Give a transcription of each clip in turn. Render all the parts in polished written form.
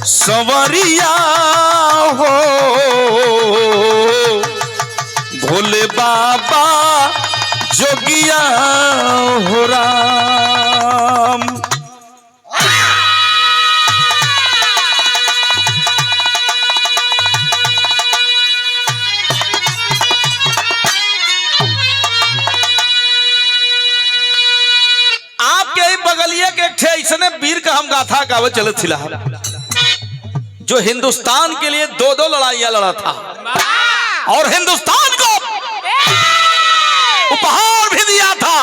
संवरिया हो भोले बाबा जोगिया हो राम। आपके ही बगलिए के ठे ऐसने वीर का हम गाथा गावे चलत थिला जो हिंदुस्तान के लिए दो दो लड़ाइयां लड़ा था और हिंदुस्तान को उपहार भी दिया था।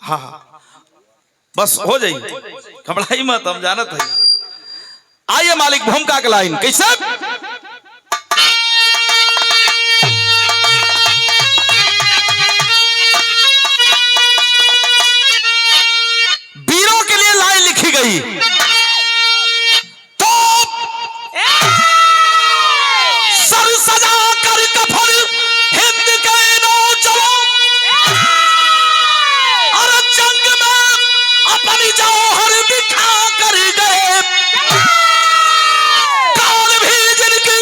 हाँ बस हो जाइए, घबराई मत, हम जानत है। आइए मालिक भूमिका के लाइन कैसे। वीरों के लिए लाइन लिखी गई तो सर सजा कर कफन हिंद के नौजवान और जंग में अपनी जौहर दिखा कर गए। काल भी जिनकी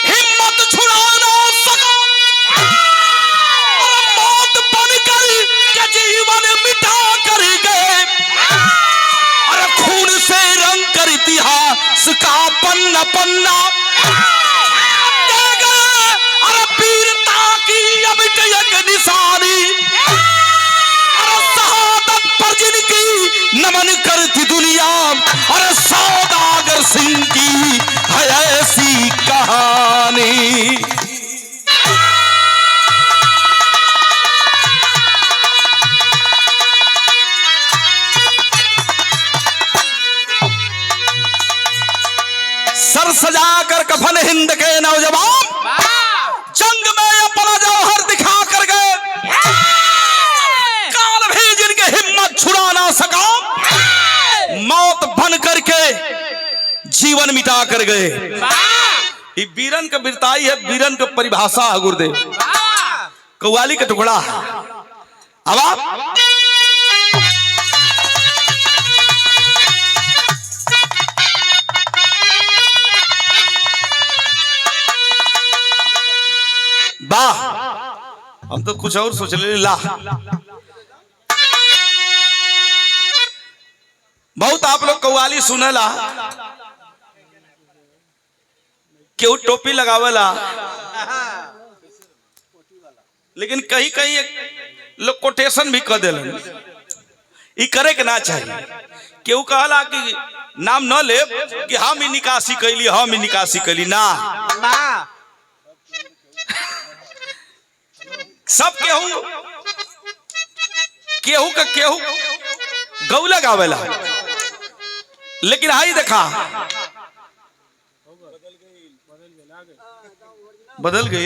हिम्मत छुड़ा ना सका और मौत बनकर के जीवन मिटा कर गए और खून से रंग कर इतिहास का पन्ना पन्ना दे गए और वीरता की अमिट एक निशानी और शहादत पर जिनकी नमन करती दुनिया और सौदागर सिंह की है ऐसी कहानी। सर सजा कर कफन हिंद के नौजवान जंग में अपना जौहर दिखा कर गए। काल भी जिनके हिम्मत छुड़ा ना सका मौत बन करके जीवन मिटा कर गए। ये वीरन का वीरताई है, वीरन का परिभाषा है गुरुदेव, कव्वाली का टुकड़ा है। अब आप वाह, हम तो कुछ और सोच ले। ला बहुत आप लोग कव्वाली सुनेला, केहू टोपी लगावेला, लेकिन कहीं कहीं लोग कोटेशन भी कर देलन। ई करे के ना चाहिए। केहू कहला कि नाम न ले कि हम ही निकासी कैली, हम ही निकासी कैली ना। सब केहू केहू का केहू गौला गावेला, लेकिन हाई देखा बदल गई।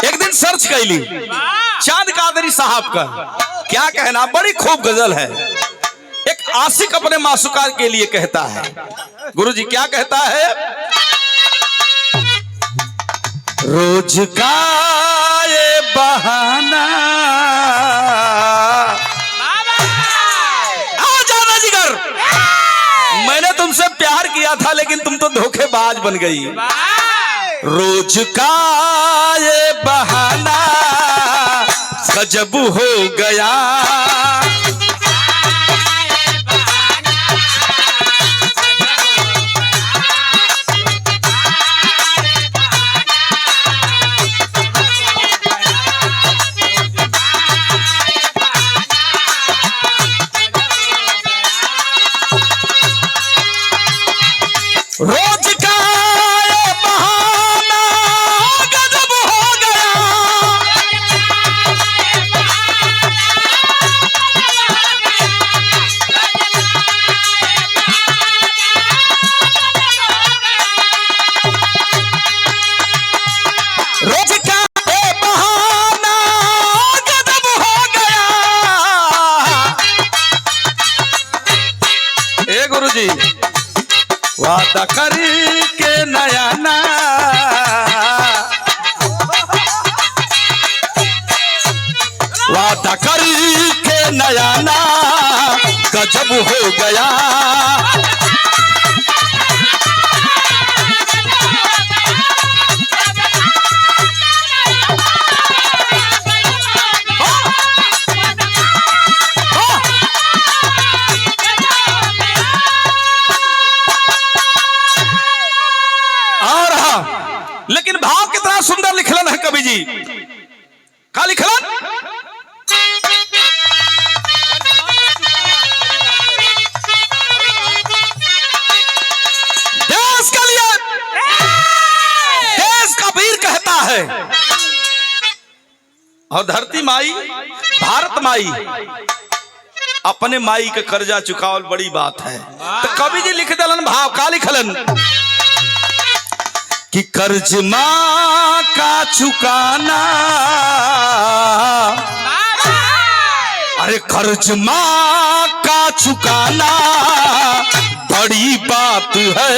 एक दिन सर्च कैली चांद कादरी साहब का, क्या कहना, बड़ी खूब गजल है। एक आशिक अपने मासूका के लिए कहता है, गुरुजी क्या कहता है। रोज का ये बहाना आ जाना जिगर, मैंने तुमसे प्यार किया था लेकिन तुम तो धोखेबाज बन गई। रोज का ये बहाना गजब हो गया। रोज का ये बहाना गजब वादा कर के नया ना वादा कर के नया ना गजब हो गया। लेकिन भाव कितना सुंदर लिखलन है कवि जी। का लिखलन? देश के लिए देश का वीर कहता है और धरती माई भारत माई अपने माई का कर्जा चुकावल बड़ी बात है। तो कवि जी लिख दलन भाव का लिखलन कि कर्ज माँ का चुकाना, अरे कर्ज माँ का चुकाना बड़ी बात है।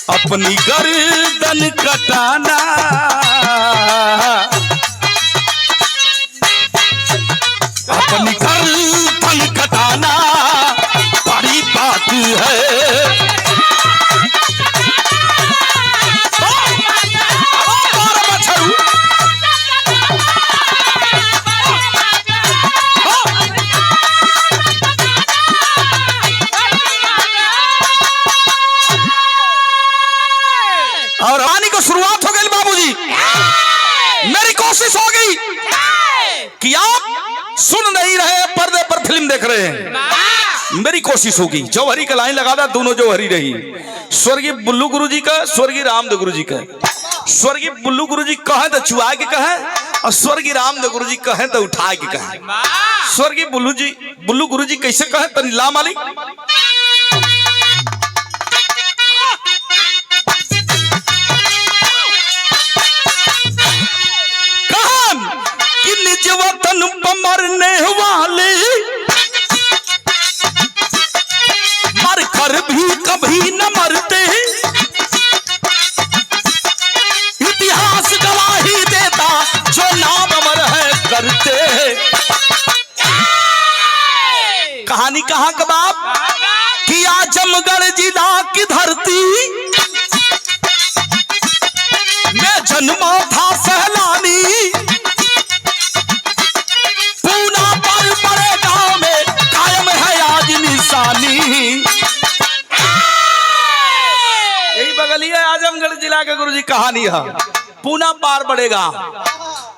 अपनी गर्दन कटाना, अपनी गर्दन कटाना बड़ी बात है। और रानी को शुरुआत हो गई बाबूजी। मेरी कोशिश हो गई कि आप सुन नहीं रहे, पर्दे पर फिल्म देख रहे हैं। मेरी कोशिश होगी जौहरी का लाइन लगा था, दोनों जौहरी रही, स्वर्गीय बुल्लू गुरुजी का, स्वर्गीय रामदेव गुरुजी का। स्वर्गीय बुल्लू गुरुजी कहे तो चुआ के कहे और स्वर्गीय रामदेव गुरुजी कहे तो उठा के कहे। स्वर्गीय बुल्लू गुरुजी कैसे कहे तो ला मालिक निज वतन पर मरने वाले मर कर भी कभी न मरते, इतिहास गवाही देता जो नाम अमर है करते। कहानी कहाँ का बाप कि आजमगढ़ जिला की धरती में जन्मा था सहलानी, यही बगलिया आजमगढ़ जिला के गुरुजी कहानी है। पूना पार बढ़ेगा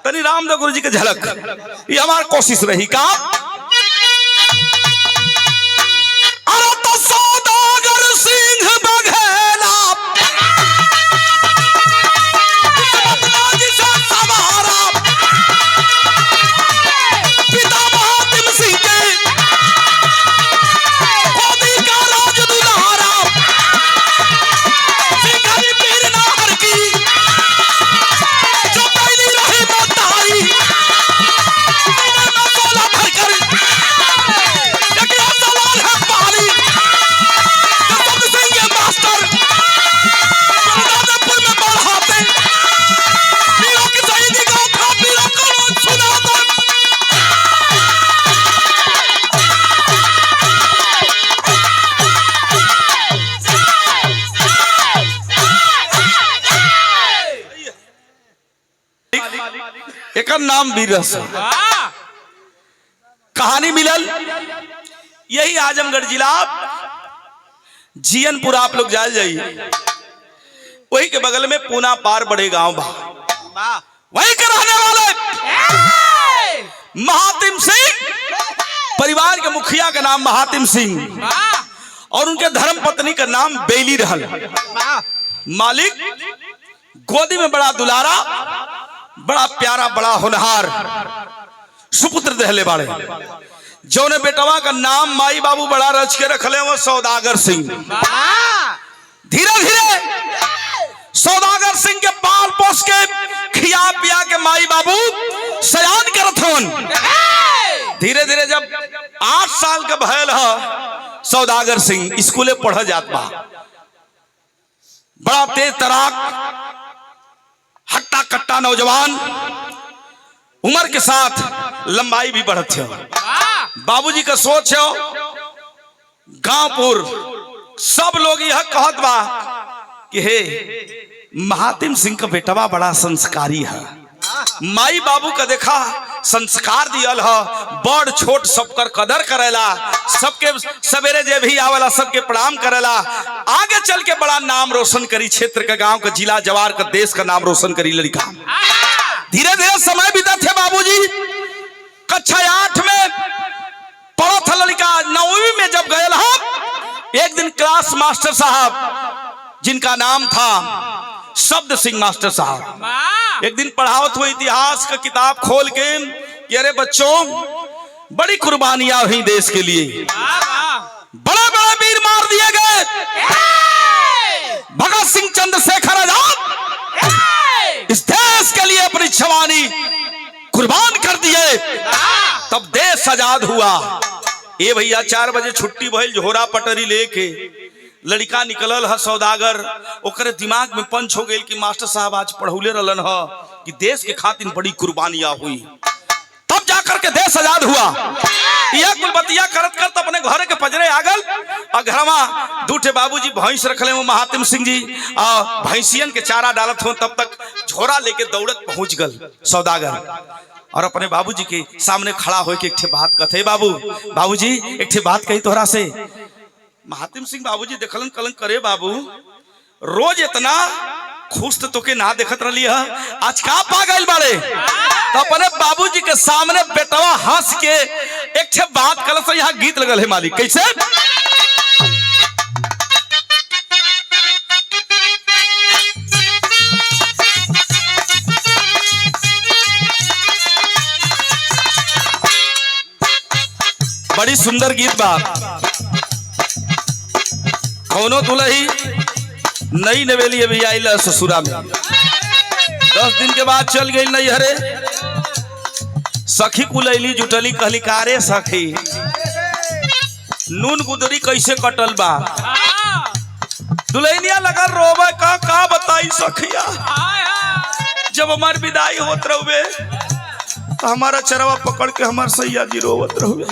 तनी रामदेव गुरुजी के झलक ये हमारी कोशिश रही का। अरे तो सौदागर सिंह बघेला पिता महातिम सिंह के एक नाम बीरस कहानी मिलल यही आजमगढ़ जिला जियनपुर। आप लोग जाए जाइए वही के बगल में पूना पार बड़े गांव बा, वहीं के रहने वाले महातिम सिंह परिवार के मुखिया का नाम महातिम सिंह और उनके धर्म पत्नी का नाम बेली रहल। मालिक गोदी में बड़ा दुलारा, बड़ा प्यारा, बड़ा होनहार सुपुत्र दहले बाड़े, जो ने बेटवा का नाम माई बाबू बड़ा रच के रखले वो सौदागर सिंह। धीरे धीरे सौदागर सिंह के पाल पोस के खिया पिया के माई बाबू सयान करत हन। धीरे धीरे जब 8 साल का भयल है सौदागर सिंह स्कूले पढ़ जात बा, बड़ा तेज तराक हट्टा कट्टा नौजवान, उम्र के साथ लंबाई भी बढ़त है। बाबूजी का सोच है गांवपुर सब लोग यह कहत बा कि हे महातिम सिंह का बेटवा बड़ा संस्कारी है, माई बाबू का देखा संस्कार दियल है, बड़ छोट सबकर कदर करेला, सबके सवेरे जे भी आवेला सबके प्रणाम करेला, आगे चल के बड़ा नाम रोशन करी, क्षेत्र का, गांव का, जिला जवार का, देश का नाम रोशन करी लड़का। धीरे धीरे समय बीता थे। बाबूजी कक्षा 8 में पढ़ा था लड़का, 9वीं में जब गए एक दिन क्लास मास्टर साहब जिनका नाम था शब्द सिंह मास्टर साहब एक दिन पढ़ावत हुए इतिहास का किताब खोल के कि अरे बच्चों बड़ी कुर्बानियां हुई देश के लिए, बड़े बड़े वीर मार दिए गए, भगत सिंह चंद्रशेखर आजाद इस देश के लिए अपनी जवानी कुर्बान कर दिए, तब देश आजाद हुआ। ए भैया 4 बजे छुट्टी भइल, झोरा पटरी लेके लड़का निकलल है सौदागर, ओकरे दिमाग में पंच हो गई कि मास्टर साहब आज पढ़ौले रहलन है कि देश के खातिर बड़ी कुर्बानियां हुई, तब जाकर के देश आजाद हुआ। यह कुलबतिया करत करत अपने घर के पजरे आ गल और घरमा दूठे बाबूजी भैंस रखले वो महातिम सिंह जी और भैंसियन के चारा डालत हो, तब तक झोरा लेके दौड़त पहुंच गल सौदागर और अपने बाबूजी के सामने खड़ा होके एक ठे बात कहते, बाबूजी एक ठे बात कही तोहरा से। महातिम सिंह बाबूजी देखलन कलन करे, बाबू रोज इतना खुश तो के ना देखत रही है, आज का पा गइल बाड़े? तो अपने बाबूजी के सामने बेटवा हंस के एक ठे बात कल से यहाँ गीत लगल है मालिक, कैसे? बड़ी सुंदर गीत बा। कौनो दुल्ही नई नवेली अभी आई ससुरा में, 10 दिन के बाद चल गई नैहरे, सखी कुलैली जुटली, कहली कारे सखी नून गुदरी कैसे कटल बा? दुल्हनिया लगा रोवे, का बताई सखिया, जब हमार विदाई होत रहुए तो हमारा चरवा पकड़ के हमार सैया जी रोवत रहुए।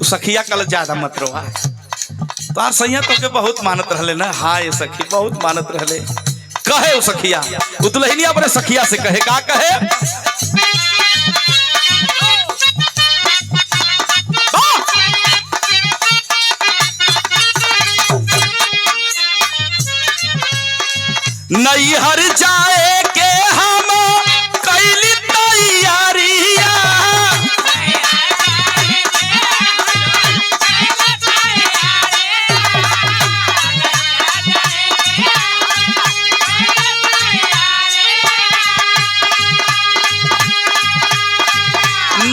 सखिया कल ज्यादा मत रोवा, तार सैया तो के बहुत मानत रहले ना। हाँ ये सखी बहुत मानत रहले, कहे वो सखिया, वो दुल्हनिया अपने सखिया से कहे, का कहे? नैहर जाए के हम कैली तैयारिया,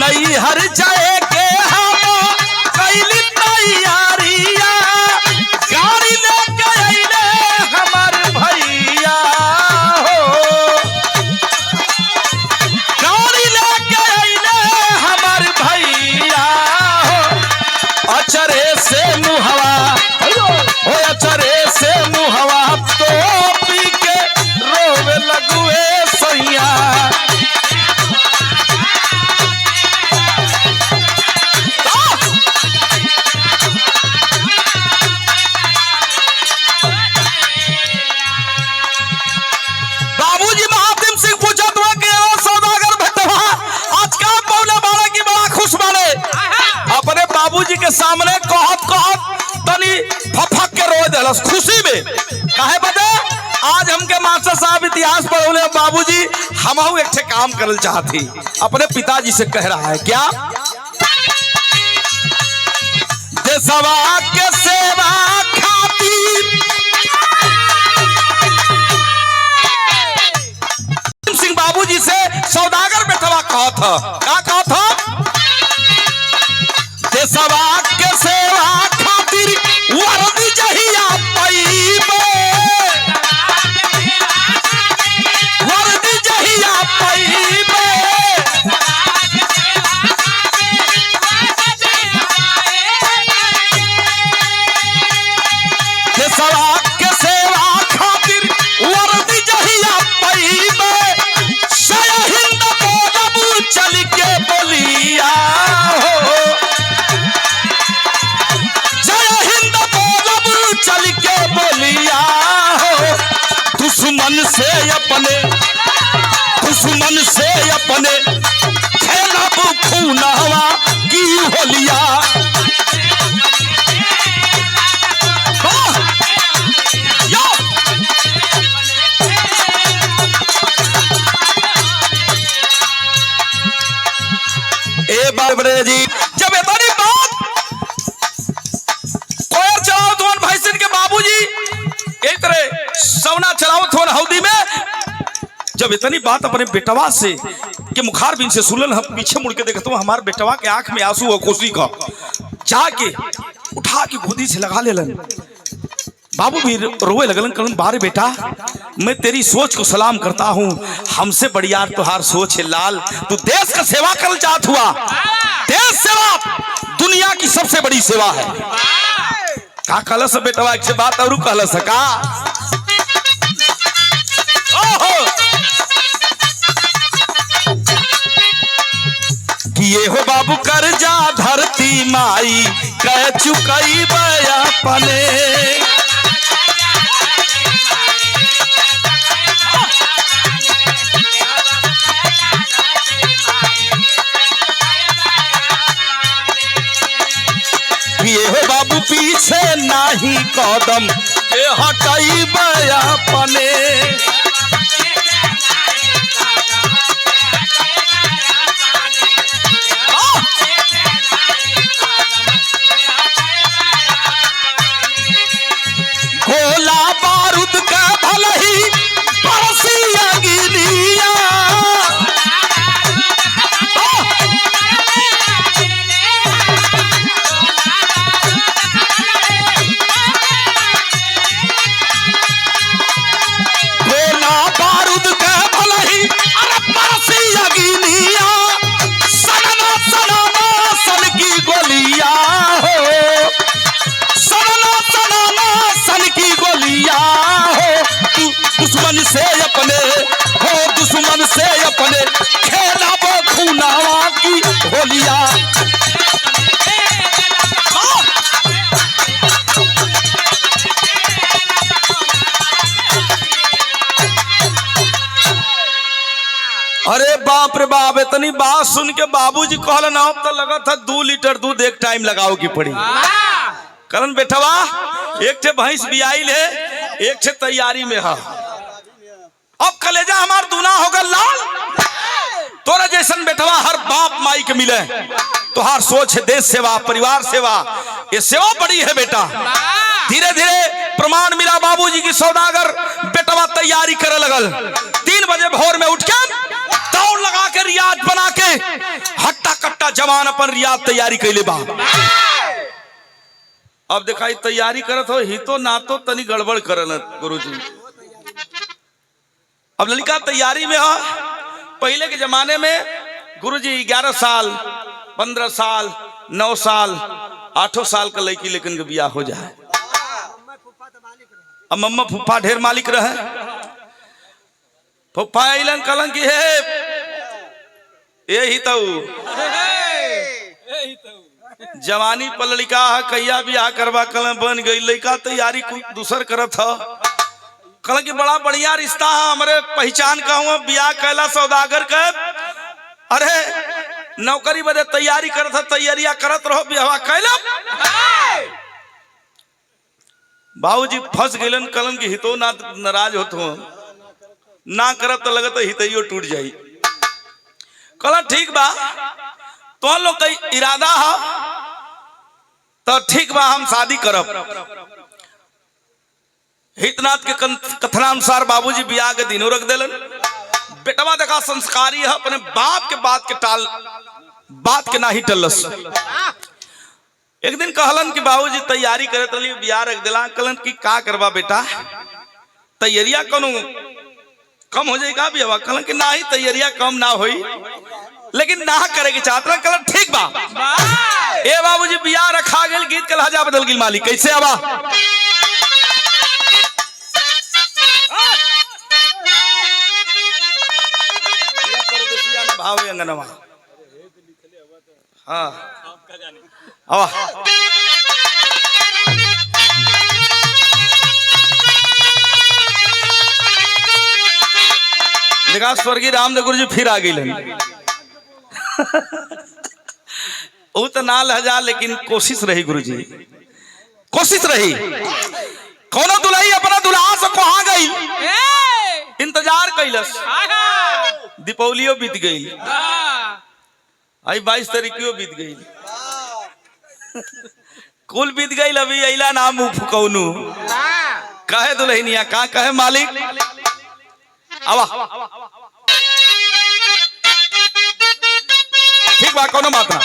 नैहर जाए के हम कैली तैयारिया, गाड़ी लेके अइले हमार भैया हो, गाड़ी लेके अइले हमार भैया हो, अचरे से मुहवा हो, अचरे से मुहवा तो पी के रोवे लगुए सैया। बाबूजी के सामने कहत कहत तनी फफक के रो देलस खुशी में। काहे बदे आज हमके मास्टर साहब इतिहास पढ़ौले बाबूजी, हम एक ठे काम करल चाहती, अपने पिताजी से कह रहा है क्या, देशवा के सेवा खातिर सिंह बाबूजी से सौदागर बेटवा कहा था, क्या कहा था, देशवा के सेवा खातिर वर्दी जहिया पैबे, वर्दी जहिया पैबे, देशवा के सेवा खातिर वर्दी जहिया पैबे, जय हिंद बोलबू चल के बोलिया हो, चल के बोलिया हो, दुश्मन से अपने खेलब खूनवा की होलिया। ए बाबरे जी जब इतनी बात कोयर चलाओ तो भाई सिंह के बाबूजी एक तरह सवना चलाओ थोन हौदी में, जब इतनी बात अपने बेटवा से के मुखार बिन से सुनल, हम पीछे मुड़ के देखता हूँ हमारे बेटवा के आंख में आंसू और खुशी का, जाके उठा के गोदी से लगा लेलन। बाबू भी रोए लगलन, कहलन बारे बेटा मैं तेरी सोच को सलाम करता हूँ, हमसे बढ़िया तुहार सोच है लाल, तू देश का सेवा कर चाहत हुआ, देश सेवा दुनिया की सबसे बड़ी सेवा है। का कहलस बेटवा एक से बात और कहलस का, कि ये हो बाबू कर जा धरती माई कह चुकई अपने, ये हो बाबू पीछे नाही कदम के हटाई अपने, गोला बारूद का भले ही बरसिया गिरिया, गोला बारूद का भले ही अरे बरसिया गिरिया, सनना सनना सन की गोलियां हो, सनना सनना सन की गोलियां हो, दुश्मन से अपने हो, दुश्मन से अपने खेला वो खूनावा की होलियां। अरे बाप रे बाप, इतनी बात सुन के बाबूजी कहलन अब तो लगा था 2 लीटर दूध एक टाइम लगाओ की पड़ी। कलन बेटवा एक ठे भैंस बियाई ले, एक ठे तैयारी में है, अब कलेजा हमार दूना होगा लाल, तोरा जैसन बेटवा हर बाप माई के मिले, तुहार सोच है देश सेवा परिवार सेवा, ये सेवा बड़ी है बेटा। धीरे धीरे प्रमाण मिला बाबूजी की, सौदागर बेटवा तैयारी करे लगल, 3 बजे भोर में उठ के दौड़ लगा के रियाज बना के हट्टा कट्टा जवान अपन रियाज तैयारी कैले बा। अब दिखाई तैयारी करत हो ही तो ना तो तनी गड़बड़ करन गुरुजी। अब लड़का तैयारी में हो, पहले के जमाने में गुरुजी 11 साल 15 साल 9 साल 8 साल का लड़की लेकिन के बियाह हो जाए। अब मम्मा फूफा ढेर मालिक रहे, फूफा अलन कलन की है यही तो जवानी पर लड़का है कहिया बियाह करवा कल बन गई, लड़का तैयारी दूसर करत है, कल की बड़ा बढ़िया रिश्ता है हमारे पहचान का हुआ, बियाह कैला सौदागर के, अरे नौकरी बदे तैयारी करत है, तैयारियां करत रहो बियाह कैला। बाबूजी फंस गए कलन की हितो ना नाराज होतो ना करब तो लगत हितैयो टूट जाई। कल ठीक बा तो लोग का इरादा है तो ठीक बा हम शादी करब। हितनाथ के कथनानुसार बाबूजी ब्याह के दिनों रख दिलन। बेटवा देखा संस्कारी है अपने बाप के बात के नाही टलस। एक दिन कहलन कि बाबूजी तैयारी करे तली ब्याह रख दिला। कहलन कि का करबा बेटा तैयारिया कनो कम हो जाएगा भी हवा। कहलन कि ना ही तैयारिया कम ना होई लेकिन ना करे के चाहत। कहलन ठीक बा ए बाबूजी ब्याह रखा गेल गीत के लहजा बदल गेल मालिक कैसे आवा। भाव अंगनवा हाँ आवा देखा स्वर्गीय रामदेव गुरु जी फिर आ गई। वो तो ना लहजा लेकिन कोशिश रही गुरु जी कोशिश रही। कौनो दुल्ही अपना दुल्हा से कहा गई इंतजार कैलस। दीपावलियों बीत गई आई 22 तारीखियों बीत गई कुल बीत गई। अभी अला नाम मुंह फुकौनू कहे दुल्हनिया का कहे मालिक आवा ठीक बा कोनो बात ना।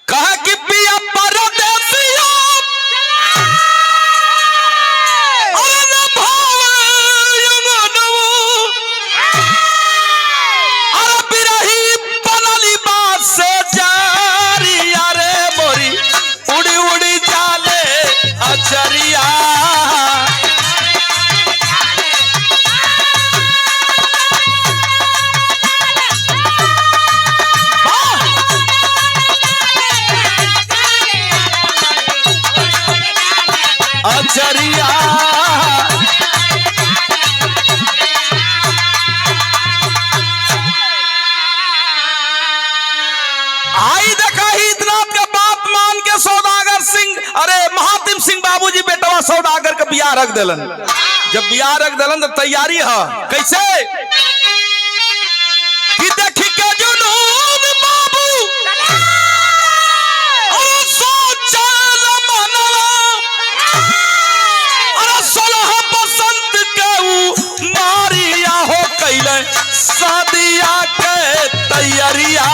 कहा कि पिया परदेसिया अरे भाव यंगनवो अरे बिरही बनली बात से जारी अरे मोरी उड़ी उड़ी जाले अचरिया। आई देखा हितनाथ का बात मान के सौदागर सिंह अरे महातिम सिंह बाबूजी बेटवा सौदागर का बियाह रख दिलन। जब बियाह रख दिलन तो तैयारी है कैसे कि देखी के जुनून बाबू और सोचल मनवा अरे 16 बसंत के मारिया हो कैले शादिया के तैयारिया।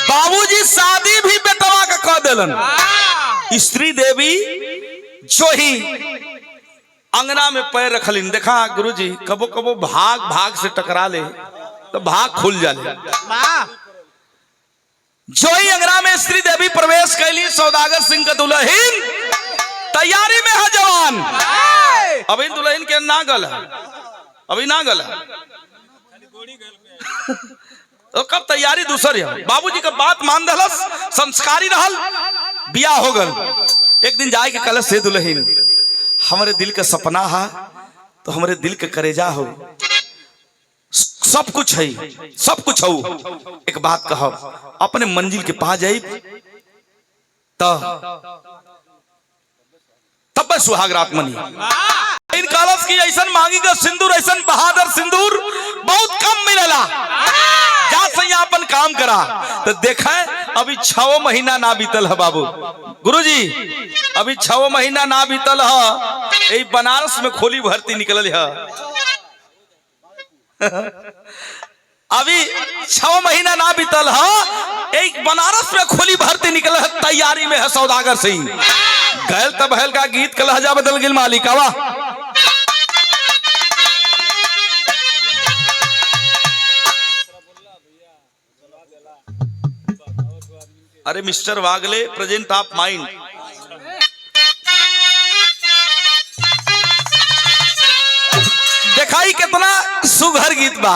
बाबूजी शादी भी बेटवा का कह दिलन। स्त्री देवी जो ही अंगना में पैर रखलिन देखा गुरुजी कबो कबो भाग से टकरा ले तो भाग खुल जाले। जो ही अंगना में स्त्री देवी प्रवेश कैली सौदागर सिंह का दुल्हन तैयारी में है जवान। अभी दुल्हन के ना गल अभी ना गल तो कब तैयारी दूसर है। बाबूजी का बात मान दलस संस्कारी रहल बियाह हो गल। एक दिन जाए के कलश से दुल्हन हमारे दिल का सपना है तो हमारे दिल के करेजा हो सब कुछ है सब कुछ हो। एक बात कहो अपने मंजिल के पास जाई तब सुहाग रात मनी। इन कलश की ऐसा मांगी का सिंदूर ऐसा बहादुर सिंदूर बहुत कम मिलेला। जा से अपन काम करा तो देखा अभी 6 महीना ना बीतल है बाबू गुरुजी अभी 6 महीना ना बीतल है। बनारस में खोली भर्ती निकल है अभी 6 महीना ना बीतल है। एक बनारस में खोली भर्ती निकल है तैयारी में है सौदागर सिंह। गैल तब हल का गीत का लहजा बदल गिल मालिक आवा। अरे mister Wagle present of mind दिखाई कितना सुघर गीत बा।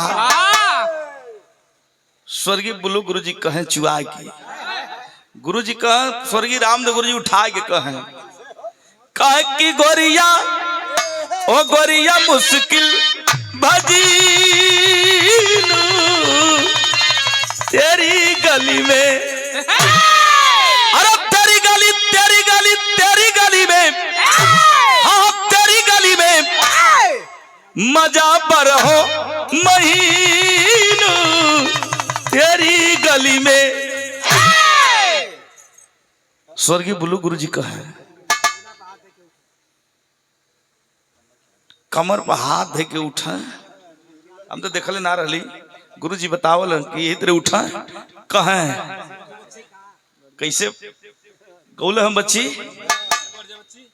स्वर्गीय बुल्लू गुरु जी कहे चुआ की, गुरु जी कह स्वर्गीय रामदेव गुरु जी उठा के कहे कि गोरिया ओ गोरिया मुश्किल भजीलू तेरी गली में, अरे तेरी गली तेरी गली तेरी गली में, हाँ तेरी गली में मजा पर हो महीनू तेरी गली में। स्वर्गीय बुल्लू गुरु जी कहे कमर पर हाथ दे के उठा, हम तो देखले ना रही, गुरु जी बतावल कि यही तरह उठा कहे कैसे गौले हम बच्ची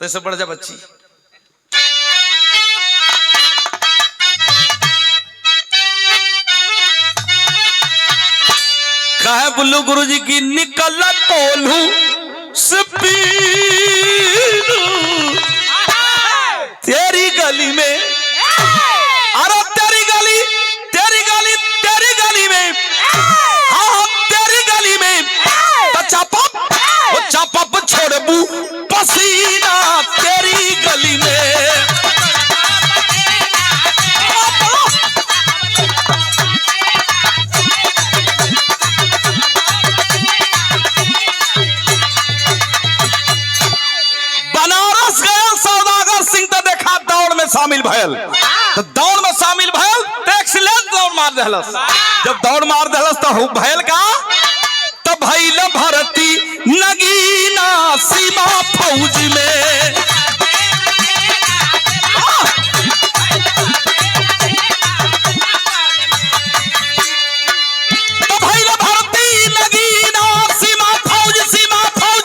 तैसे बढ़ जा बच्ची। कहे बुल्लू गुरु जी की निकल कोल्हू स्पीडू तेरी गली में, अरे तेरी गली तेरी गली तेरी गली में, हाँ तेरी गली में तो चापप छोड़बू पसीना तेरी गली में। बनारस गया सौदागर सिंह तो देखा दौड़ में शामिल भयल, तो दौड़ में शामिल भयल तो एक्सीलेंट दौड़ मार दहलस। जब दौड़ मार दहलस तो भयल का तो भइल भर्ती नगीना सीमा फौज में, तो भइल भर्ती नगीना सीमा फौज, सीमा फौज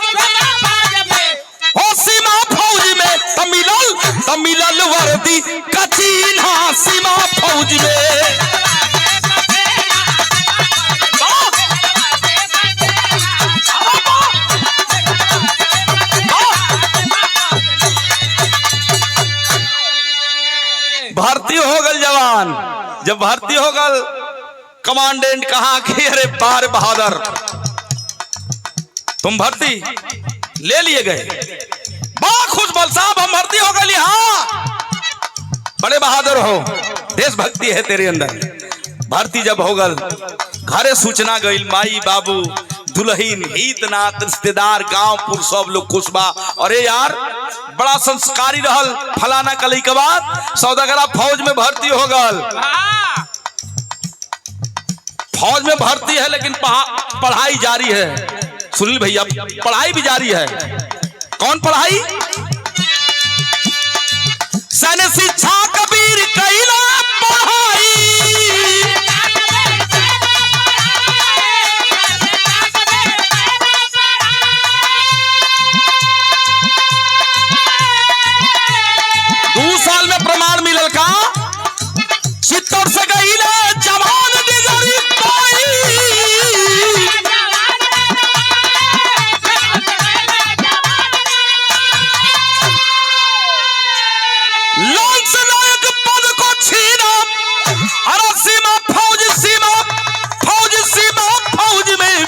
हो सीमा फौज में तो मिलल वर्दी कचीना सीमा फौज में। भर्ती हो गल जवान, जब भर्ती हो गल कमांडेंट कहा कि अरे बार बहादुर तुम भर्ती ले लिए गए, बड़ा खुश बल साहब हम भर्ती हो गए, हाँ बड़े बहादुर हो, देशभक्ति है तेरे अंदर। भर्ती जब हो गल घरे सूचना गई, माई बाबू दुल्हीन हित नात रिश्तेदार गांवपुर सब लोग खुश बा। अरे यार बड़ा संस्कारी रहल फलाना कली के बाद सौदागरा फौज में भर्ती हो गल। फौज में भर्ती है लेकिन पढ़ाई जारी है। सुनील भैया पढ़ाई भी जारी है। कौन पढ़ाई? सैन्य शिक्षा कबीर कैला पढ़ाई, साल में प्रमाण मिलल का चित्तौड़ से गई जवान डिगरी पाई, लांस नायक पद को छीना, अरे सीमा फौज में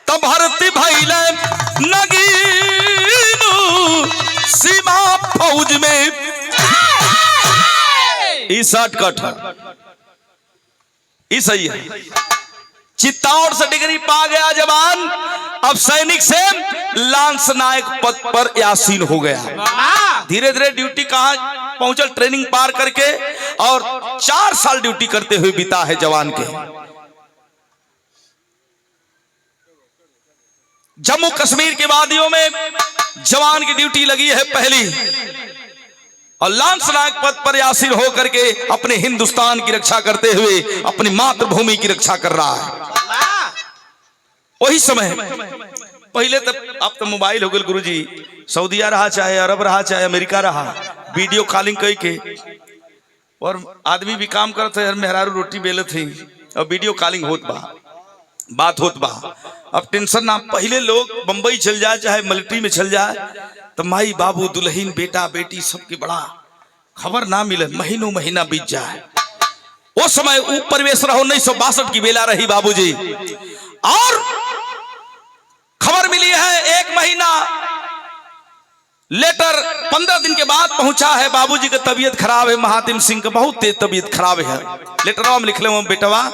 तब भर्ती भइले नगीनू सीमा फौज में। शॉर्टकट है, सही है। चित्तौड़ से डिग्री पा गया जवान, अब सैनिक से लांस नायक पद पर यासीन हो गया। धीरे धीरे ड्यूटी कहां पहुंचल, ट्रेनिंग पार करके, और 4 साल ड्यूटी करते हुए बीता है जवान के। जम्मू कश्मीर के वादियों में जवान की ड्यूटी लगी है पहली, और लांस नायक पद पर यासीन होकर के अपने हिंदुस्तान की रक्षा करते हुए अपनी मातृभूमि की रक्षा कर रहा है। वही समय पहले तो अब तो मोबाइल हो गए गुरुजी, सऊदीया रहा चाहे अरब रहा चाहे अमेरिका रहा, वीडियो कॉलिंग कई के, और आदमी भी काम करते हैं, मेहरारू रोटी बेले थे, और वीडियो कॉलिंग होत बा, बात होत बा। अब टेंशन ना, पहले लोग बंबई चल जाए चाहे मिलिट्री में चल जाए तो माई बाबू दुल्हीन बेटा बेटी सबकी बड़ा खबर ना मिले, महीनों महीना बीत जाए। वो समय वो परिवेश रहा 1962 की बेला रही बाबूजी। और खबर मिली है 1 महीना लेटर 15 दिन के बाद पहुंचा है बाबूजी की तबीयत खराब है, महातिम सिंह का बहुत तेज तबीयत खराब है। लेटरवा में लिखले वो बेटवा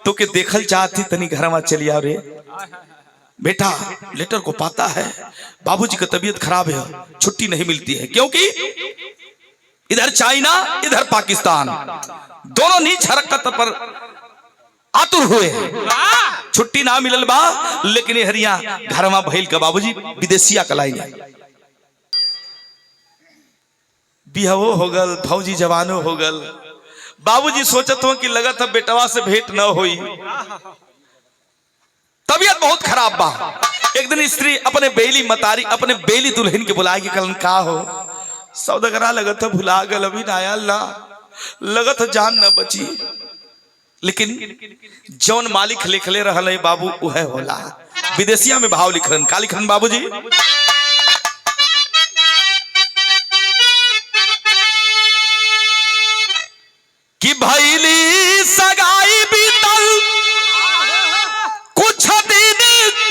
तो के देखल चाहती तनी घर में चली आ रे बेटा, लेटर को पाता है बाबूजी की तबीयत खराब है, छुट्टी नहीं मिलती है, क्योंकि इधर चाइना इधर पाकिस्तान दोनों नीच हरकत पर आतुर हुए, छुट्टी ना मिलल बा। लेकिन हरिया घर में भइल का बाबूजी विदेशिया कलाई बिहवो हो गल, भौजी जवानो हो गल। बाबूजी सोचत हो कि लगत है बेटवा से भेंट न होई, तबीयत बहुत खराब बा। एक दिन स्त्री अपने बेली मतारी अपने बेली दुल्हन के बुलाए के कलन का हो सौदगरा लगत है भुला गल, अभी ना आया लगत है जान न बची। लेकिन जौन मालिक लिखले रहल है बाबू उहे होला। विदेशिया में भाव लिखन का लिखन बाबूजी कि भैली सगाई बीतल कुछ दिन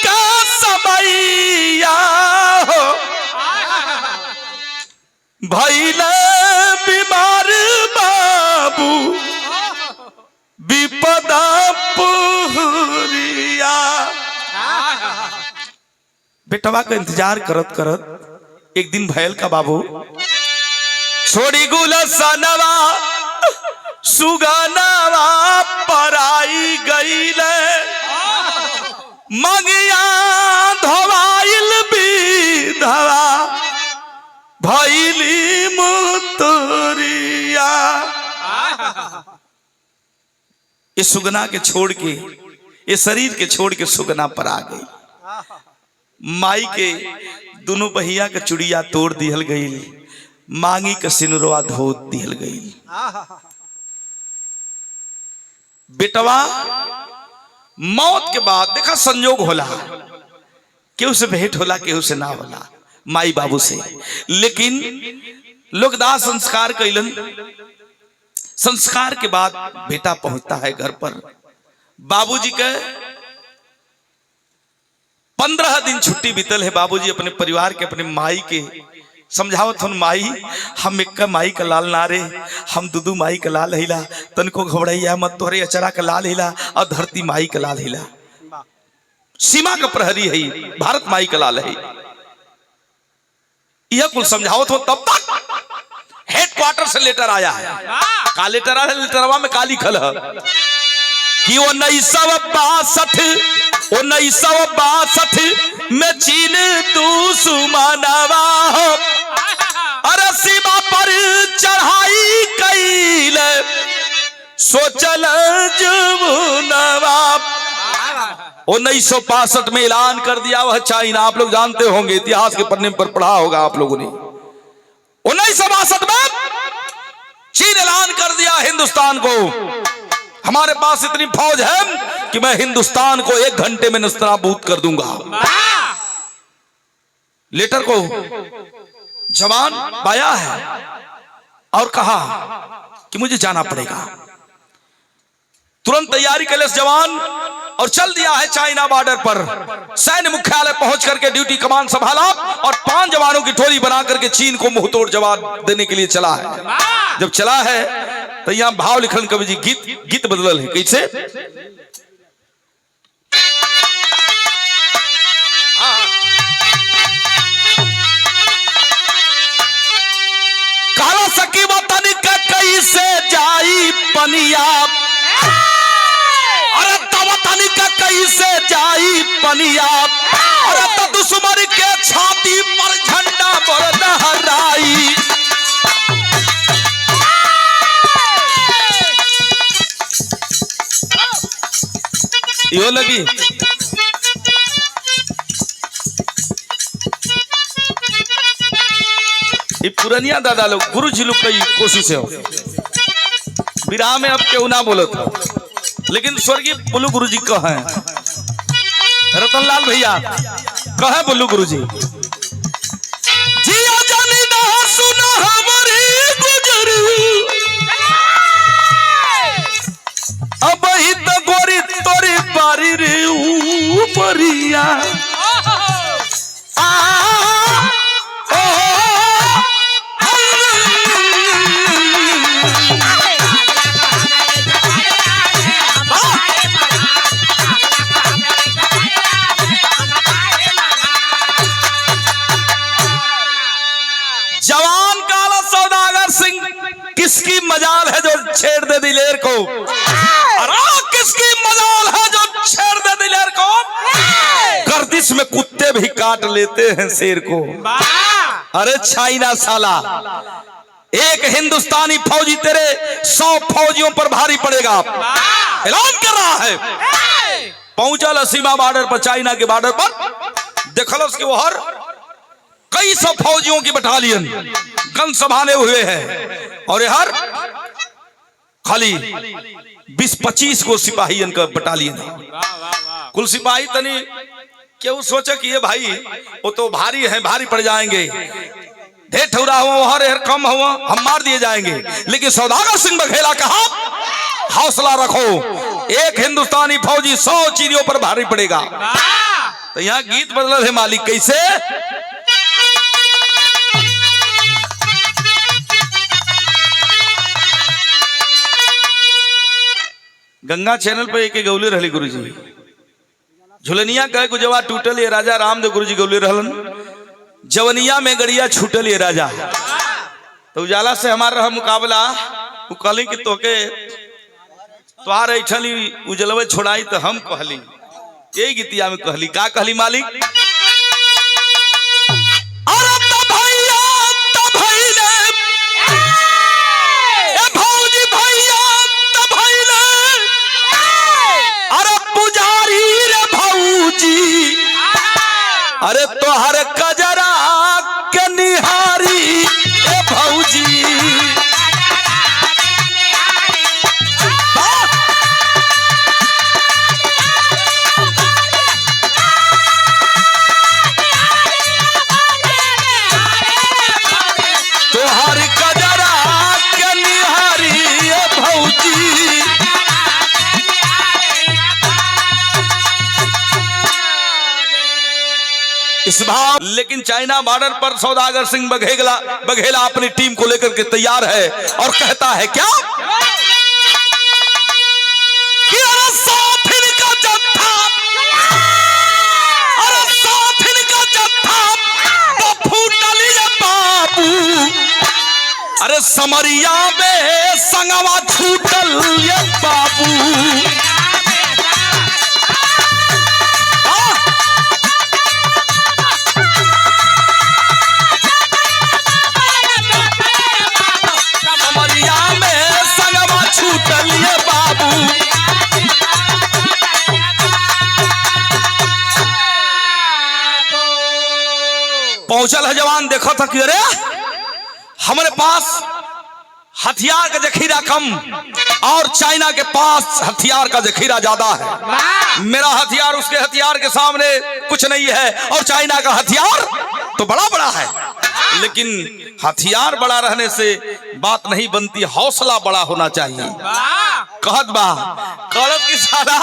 का समैया हो, भैले बीमार बाबू विपदा पुरिया। बेटवा का इंतजार करत करत एक दिन भैल का बाबू छोड़ी गुलसनवा सुगनवा पराई गईले, मंगिया धवाइल विधवा भैली मुतरिया। ये सुगना के छोड़ के ये शरीर के छोड़ के सुगना पर आ गई। माई के दोनों बहिया के चुड़िया तोड़ दिहल गई, मांगी के सिनुरवा धो दिहल गई। बेटवा मौत के बाद देखा संयोग होला, केहू से भेंट होला केहू से ना होला माई बाबू से। लेकिन लोग दाह संस्कार कैलन, संस्कार के बाद बेटा पहुंचता है घर पर। बाबूजी के 15 दिन छुट्टी बीतल है। बाबूजी अपने परिवार के अपने माई के समझावत हन, माई हम एक माई का लाल नारे, हम दुदू माई का लाल हिला, तनको घबराइया मत, तोहरे अचरा का लाल हिला और धरती माई का लाल हिला। सीमा का प्रहरी है, भारत माई का लाल है। यह कुल समझावत हो। तब तक हेडक्वार्टर से लेटर आया है। का लेटर आया? लेटरवा में काली खल कि 1962 में चीन दुश्मनवा हो, अरे सीमा पर चढ़ाई कैल सोचल जुनवा। 1965 में ऐलान कर दिया वह चाइना, आप लोग जानते होंगे, इतिहास के पन्ने पर पढ़ा होगा आप लोगों ने। 1962 में चीन ऐलान कर दिया हिंदुस्तान को, हमारे पास इतनी फौज है कि मैं हिंदुस्तान को 1 घंटे में नस्तनाबूद कर दूंगा। लेटर को जवान पाया है और कहा कि मुझे जाना पड़ेगा। तुरंत तैयारी कर ले जवान और चल दिया है चाइना बॉर्डर पर। सैन्य मुख्यालय पहुंच करके ड्यूटी कमान संभाला और 5 जवानों की टोली बना करके चीन को मुंहतोड़ जवाब देने के लिए चला है। जब चला है तो यहां भाव लिखन कवि जी गीत बदलल है। कैसे? काला सकी वतन का कैसे जाई पनिया, अरे तवतन का कैसे जाई पनिया, अरे तो दुश्मन के छाती पर झंडा पर लहराई। यो लगी ये पुरानिया दादा लोग गुरु जी लोग की कोशिश है। विराह में अब क्यों ना बोलो था, लेकिन स्वर्गीय बुल्लू गुरु जी कह हैं, रतनलाल भैया कहे बुल्लू गुरु जी, जिया जानी ना सुना हमारी गुजर, रे ऊपरिया जवान काला सौदागर सिंह किसकी मजाल है जो छेड़ दे दिलेर को, अरे किसकी मजाल है जो छेड़ दे दिलेर को। गर्दिश में कुत्ते भी काट लेते हैं शेर को। अरे चाइना साला, एक हिंदुस्तानी फौजी तेरे 100 फौजियों पर भारी पड़ेगा, ऐलान कर रहा है। पहुंचा सीमा बॉर्डर पर, चाइना के बॉर्डर पर देखल उसके वो हर कई सौ फौजियों की बटालियन गन संभाले हुए हैं और हर खाली 20-25 को सिपाही का बटालियन है। कुल सिपाही तनी क्यों सोचे कि ये भाई वो तो भारी है, भारी पड़ जाएंगे, ढेर ठुरा हुआ हर कम हुआ हम मार दिए जाएंगे। लेकिन सौदागर सिंह बघेला कहा हौसला रखो, एक हिंदुस्तानी फौजी 100 चीनियों पर भारी पड़ेगा। तो यहाँ गीत बदल है मालिक कैसे। गंगा चैनल पर एक गौले रहली गुरुजी, झुलनिया कहे गुजवा टूटल ये राजा रामदेव गुरुजी गौले रहलन। जवनिया में गड़िया छूटल ये राजा। तो उजाला से हमारा रहा मुकाबला, वो कहली कि तोके तुहार ऐठली उजलवे छोड़ाई तो हम कहली, यही गीतिया में कहली। का कहली मालिक, अरे तो हर कजरा के निहारी ए भौजी, तो हर कजरा के निहारी ए भौजी। इस बार लेकिन चाइना बॉर्डर पर सौदागर सिंह बघेला अपनी टीम को लेकर के तैयार है और कहता है क्या कि अरे साथिन का जत्था, अरे साथिन का जत्था तो फूटल ये बाबू, अरे समरिया में संगवा छूटल ये बाबू। पहुंचल है जवान, देखो था कि अरे हमारे पास हथियार का जखीरा कम और चाइना के पास हथियार का जखीरा ज्यादा है। मेरा हथियार उसके हथियार के सामने कुछ नहीं है और चाइना का हथियार तो बड़ा बड़ा है, लेकिन हथियार बड़ा रहने से बात नहीं बनती, हौसला बड़ा होना चाहिए। कहत बा कहत की साला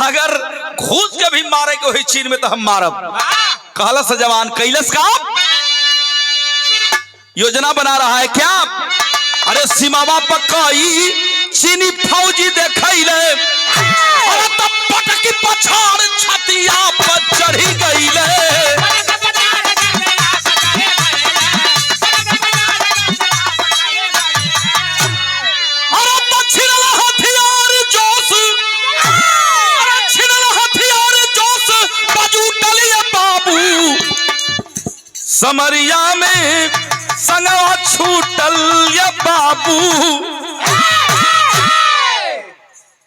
अगर घुस के भी मारे को ही चीन में तो हम मारब। कहलस जवान कैलस का योजना बना रहा है क्या, अरे सीमावा पक्काई चीनी फौजी देखैले, अरे तब पटकी पछाड़ छतिया पर चढ़ी गईले। समरिया में संगवा छूटल ये बाबू।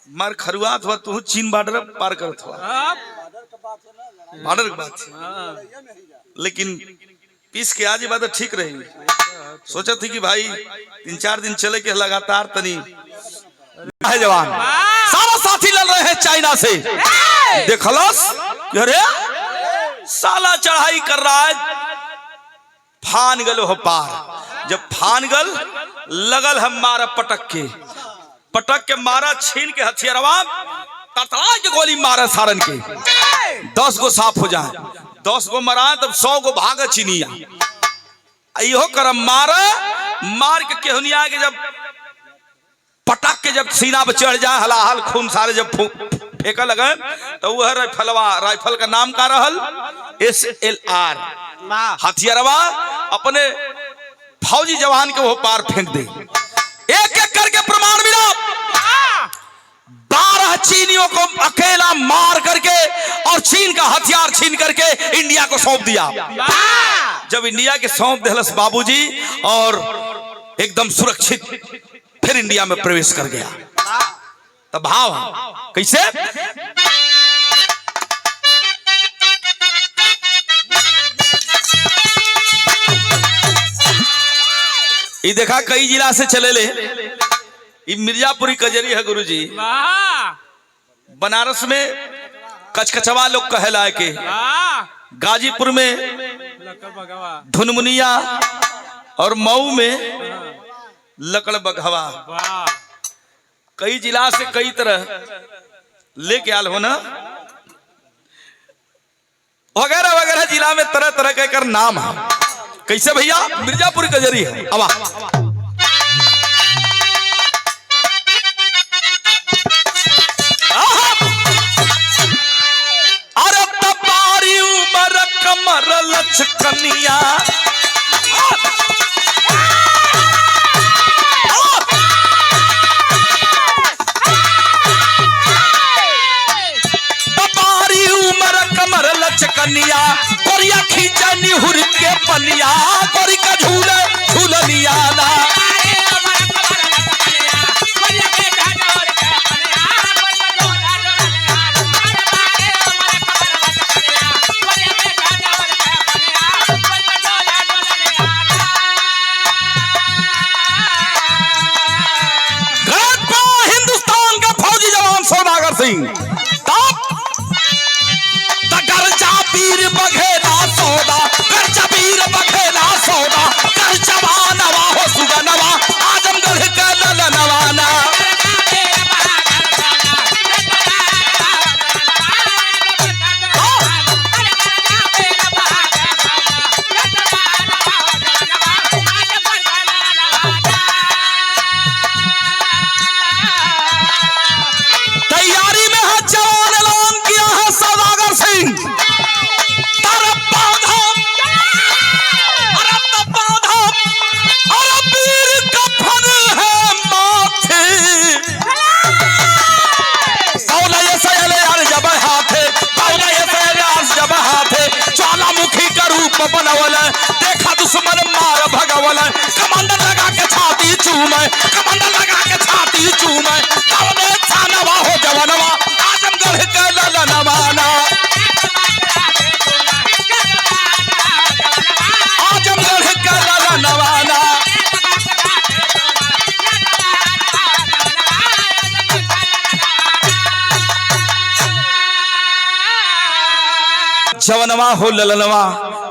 मार खरुआत हुआ तू चीन बॉर्डर पार करत हुआ, बॉर्डर की बात, लेकिन पीस के आज बात ठीक रही। सोचा थी कि भाई 3-4 दिन चले के लगातार तनी है जवान, सारा साथी लड़ रहे हैं चाइना से। देखलस अरे साला चढ़ाई कर रहा है, फान गल हो पार, जब फान गल लगल हम मारा पटक के मारा छीन के हथियारवा तड़तड़ा के गोली मारे सारन के 10 गो साफ हो जाए, 10 गो मराए तब 100 गो भाग चिनिया। इहो करम मार के केहुनिया के जब पटक के जब सीना पे चढ़ जाए हलाहल खून सारे जब फेंका लगे तो वह राइफल का नाम का रहल SLR हथियारवा अपने फौजी जवान के वो पार फेंक दे। एक एक करके प्रमाण मिला, 12 चीनियों को अकेला मार करके और चीन का हथियार छीन करके इंडिया को सौंप दिया। जब इंडिया के सौंप दिलस बाबूजी और एकदम सुरक्षित फिर इंडिया में प्रवेश कर गया। तब भाव कैसे ये देखा कई जिला से चले ले, ये मिर्जापुरी कजरी है गुरुजी। बनारस में कचकचवा लोग कहला के, गाजीपुर में धुनमुनिया और मऊ में लकड़ बघवा। कई जिला से कई तरह लेके आल हो ना, वगैरह वगैरह जिला में तरह तरह के कर नाम है। कैसे भैया मिर्जापुर कजरी है। अब अरे तबारी उमर कमर लचकनिया, तबारी उमर कमर लचकनिया, गोरिया खींचा निहुर के पनिया, गोरी का झूले झूलनिया ना। हिंदुस्तान का फौजी जवान सौदागर सिंह वीर बघेला सौदा कर, वीर बघेला सौदा कर, जवानवा हो सुगनवा आजमगढ़ का ललनवाना। तैयारी में है जवान, ऐलान किया है सौदागर सिंह। ज्वालामुखी का रूप बनवल, देखा दुश्मन मार भगवल, कमांडर लगा के छाती चूमे, कमांडर लगा के छाती चूमे, कौने छानवा हो जवनवा आजमगढ़ के ललनवाना। आजमगढ़ के ललनवाना। जवनवा हो ललनवा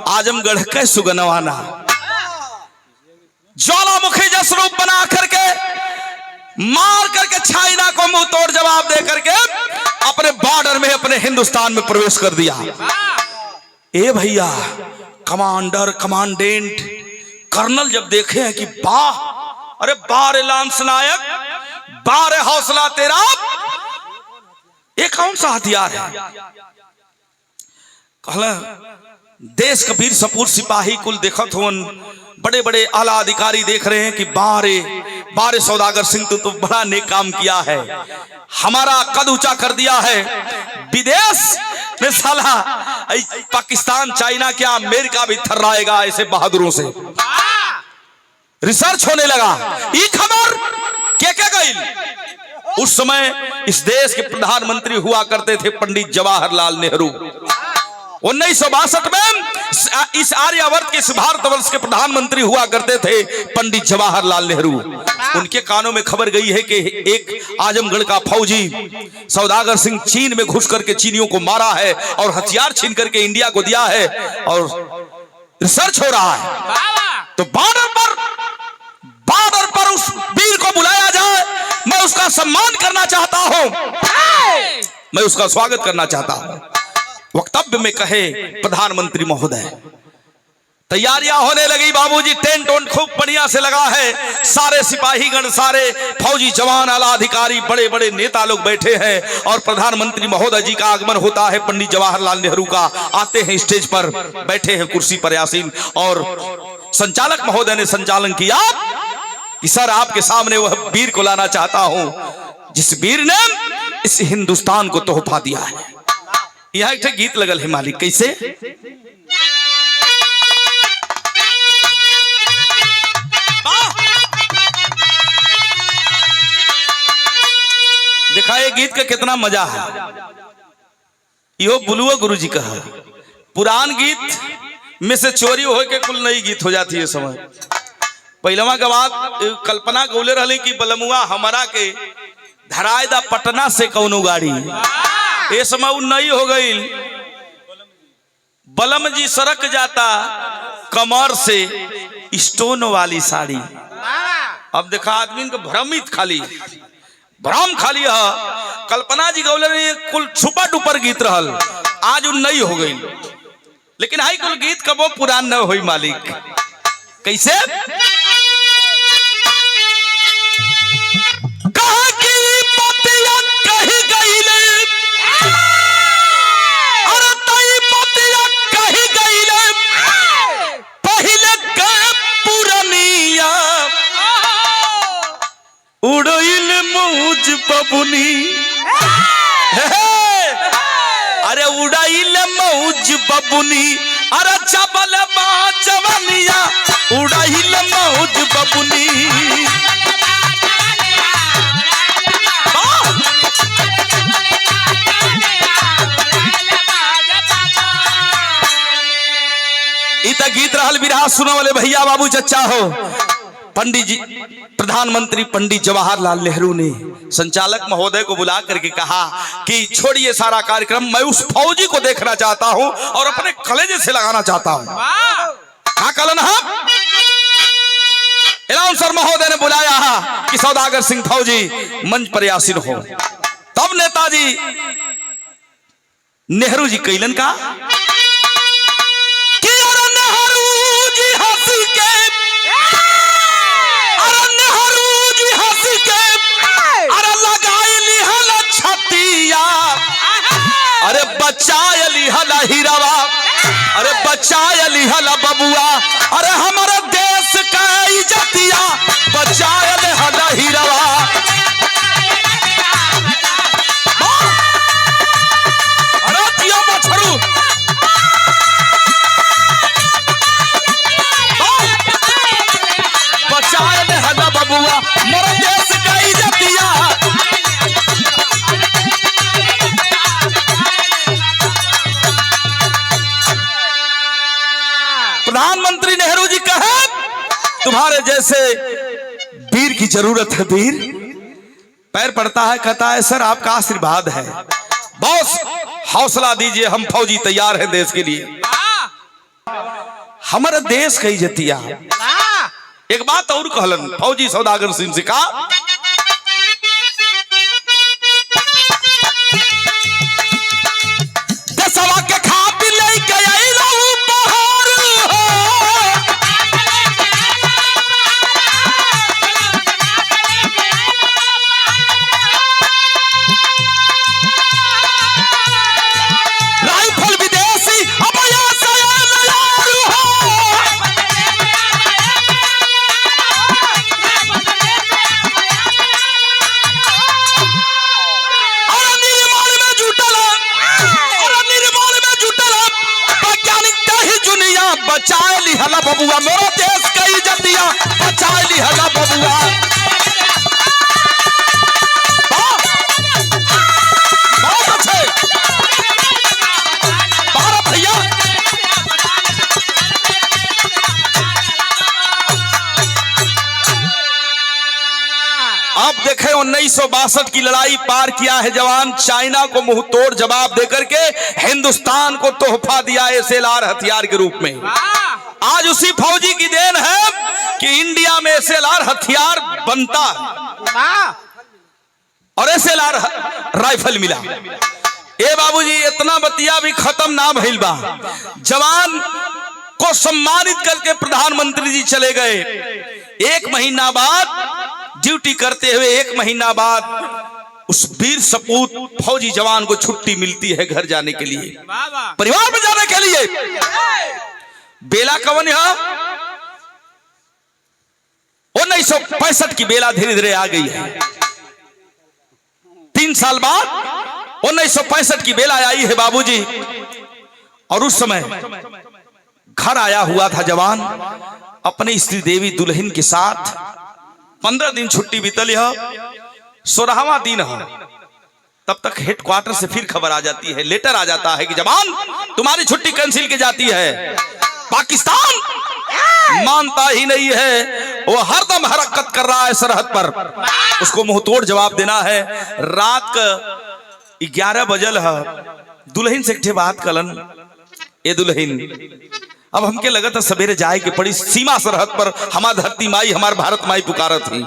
आजमगढ़ के सुगनवाना। ज्वालामुखी जैसा रूप बना करके मार करके चाइना को मुंह तोड़ जवाब दे करके अपने बॉर्डर में अपने हिंदुस्तान में प्रवेश कर दिया। ए भैया कमांडर कमांडेंट कर्नल जब देखे हैं कि वाह, अरे बारे लांस नायक, बारे हौसला तेरा, ये कौन सा हथियार है? कहला देश का वीर सपूत सिपाही कुल देखत होन, बड़े बड़े आला अधिकारी देख रहे हैं कि बारे सौदागर सिंह तो बड़ा नेक काम किया है, हमारा कद ऊंचा कर दिया है। विदेश में साला पाकिस्तान चाइना क्या अमेरिका भी थर्राएगा ऐसे बहादुरों से। रिसर्च होने लगा, ये खबर क्या गई। उस समय इस देश के प्रधानमंत्री हुआ करते थे पंडित जवाहरलाल नेहरू। 1962 में इस आर्यावर्त के इस भारतवर्ष के प्रधानमंत्री हुआ करते थे पंडित जवाहरलाल नेहरू। उनके कानों में खबर गई है कि एक आजमगढ़ का फौजी सौदागर सिंह चीन में घुस करके चीनियों को मारा है और हथियार छीन करके इंडिया को दिया है और रिसर्च हो रहा है। तो बॉर्डर पर उस वीर को बुलाया जाए, मैं उसका सम्मान करना चाहता हूं। मैं उसका स्वागत करना चाहता हूं। वक्तव्य में कहे प्रधानमंत्री महोदय, तैयारियां होने लगी बाबूजी, टेंट ओंट खूब बढ़िया से लगा है, सारे सिपाहीगण, सारे फौजी जवान, आला अधिकारी, बड़े बड़े नेता लोग बैठे हैं और प्रधानमंत्री महोदय जी का आगमन होता है। पंडित जवाहरलाल नेहरू का आते हैं, स्टेज पर बैठे हैं कुर्सी पर आसीन, और संचालक महोदय ने संचालन किया कि सर आपके सामने वह वीर को लाना चाहता हूं जिस वीर ने इस हिंदुस्तान को तोहफा दिया है। यह एक गीत लगल है मालिक, कैसे? दिखाए गीत का कितना मजा है। यो बुलुआ गुरु जी का है। पुरान गीत में से चोरी हो के कुल नई गीत हो जाती है समय। पहलवा के बाद कल्पना गौले रही कि बलमुआ हमारा के धरायदा पटना से कौनो गाड़ी, ये समय नई हो गई। बलम जी सरक जाता कमर से स्टोन वाली साड़ी। अब देखा आदमी को भ्रमित खाली भ्रम खाली है। कल्पना जी गौले ने कुल छुपा डुपर गीत रहल, आज उन नई हो गई। लेकिन हाई कुल गीत कबो पुरान न होई मालिक, कैसे? कहा की पतिया कही गईले, अरे तई पतिया कही गईले, पहिले के पुरनिया उड़इल मौज बबुनी। अरे उड़ाइल मौज बबुनी, अरे चबल जवनिया उड़ाइल मौज बबुनी। इत गीत रहल बिरहा सुनो वाले भैया बाबू चचा हो। पंडित जी, प्रधानमंत्री पंडित जवाहरलाल नेहरू ने संचालक महोदय को बुला करके कहा कि छोड़िए सारा कार्यक्रम, मैं उस फौजी को देखना चाहता हूं और अपने कलेजे से लगाना चाहता हूं। क्या कलन है? अनाउंसर महोदय ने बुलाया कि सौदागर सिंह फौजी मंच पर आसीन हो। तब नेताजी नेहरू जी कैलन का कि नेहरू जी हंसी के, अरे बचाए लिहला हीरावा, अरे बचाए लिहला बबुआ, अरे हमारे देश का इज्जतिया बचाए लिहला हीरावा। अरे जिया बछरू, बचाए लिहला बबुआ, मेरे देश का इज्जतिया। प्रधानमंत्री नेहरू जी कहे तुम्हारे जैसे वीर की जरूरत है वीर। पैर पड़ता है, कहता है सर आपका आशीर्वाद है, बॉस हौसला दीजिए, हम फौजी तैयार हैं देश के लिए, हमारे देश का इज्जतिया। एक बात और कहलन फौजी सौदागर सिंह से कहा, देशवा के खा पी ले गए हला बबुआ, मेरा देश का इज्जतिया बचा ली हला बबुआ। बहुत अच्छे भारत भैया। आप देखें 1962 की लड़ाई पार किया है जवान, चाइना को मुंह तोड़ जवाब देकर के हिंदुस्तान को तोहफा दिया एसएलआर हथियार के रूप में। आज उसी फौजी की देन है कि इंडिया में एसएलआर हथियार बनता और एसएलआर राइफल मिला। ए बाबूजी इतना बतिया भी खत्म ना भइल बा। जवान को सम्मानित करके प्रधानमंत्री जी चले गए। 1 महीना बाद ड्यूटी करते हुए 1 महीना बाद उस वीर सपूत फौजी जवान को छुट्टी मिलती है घर जाने के लिए, परिवार में जाने के लिए। बेला कवन है 1965 की बेला धीरे धीरे आ गई है। 3 साल बाद 1965 की बेला आई है बाबूजी। और उस समय घर आया हुआ था जवान अपने स्त्री देवी दुल्हन के साथ। 15 दिन छुट्टी बीतल है, 16वां दिन है। तब तक हेडक्वार्टर से फिर खबर आ जाती है, लेटर आ जाता है कि जवान तुम्हारी छुट्टी कैंसिल की जाती है। पाकिस्तान मानता ही नहीं है, वो हरदम हरकत कर रहा है सरहद पर। उसको मुंह तोड़ जवाब देना है। रात का 11 बजल है। दुल्हन से एक बात कलन, ए दुल्हन अब हमके लगा था सवेरे जाए के पड़ी सीमा सरहद पर, हमार धरती माई हमार भारत माई पुकारत थी।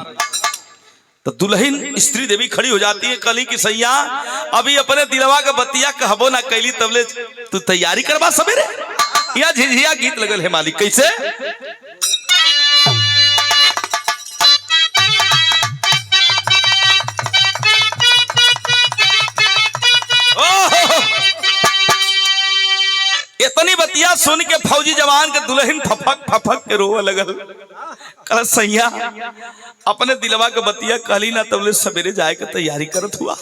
तो दुल्हन स्त्री देवी खड़ी हो जाती है, कली की सैया अभी अपने दिलवा का बतिया कहबो ना कैली, तबले तू तैयारी करवा सवेरे। या झिझिया गीत लगल है मालिक कैसे। इतनी बतिया सुन के फौजी जवान के दुल्हन फफक फफक के रोवे लगल। कल सैया अपने दिलवा के बतिया कहली ना, तबले सवेरे जाए के तैयारी करत हुआ।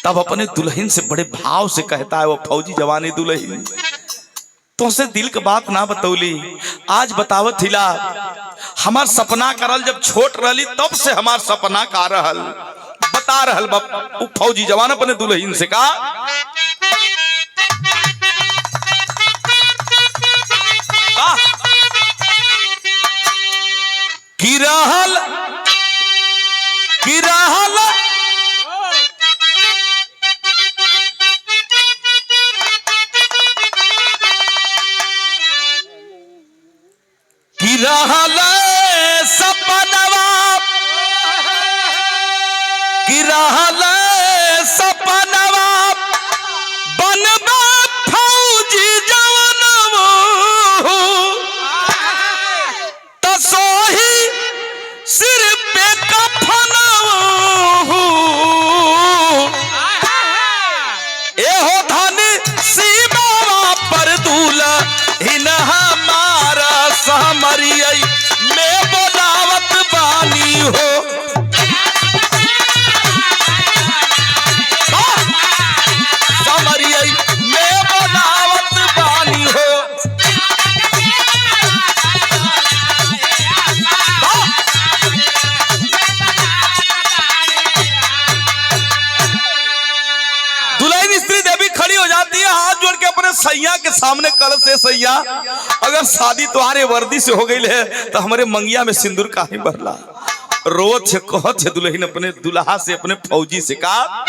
तब अपने दुल्हन से बड़े भाव से कहता है वो फौजी जवान, दुल्हन तो से दिल की बात ना बतौली, आज बतावत थिला। हमार सपना करल जब छोट रहली तब से हमार सपना का रहल बता रहल। फौजी जवान अपने दुल्हन से कहा कि रहल कि रहल कि रहल सपनवा कि रहल सपनवा बनबा फौजी जवानवा तसोही सिर पे कफनवा एहो धन सीमा पर दुल्हन हमारा समरियई में बोलावत बानी हो। समरियई में बोलावत बानी हो। दुल्हन स्त्री देवी खड़ी हो जाती है, हाथ जोड़ के अपने सैया के सामने कल से, सैया अगर शादी तुम्हारे वर्दी से हो गई है तो हमारे मंगिया में सिंदूर काहे भरला। रोज से कहत है दुल्हन अपने दुल्हा से, अपने फौजी से कहा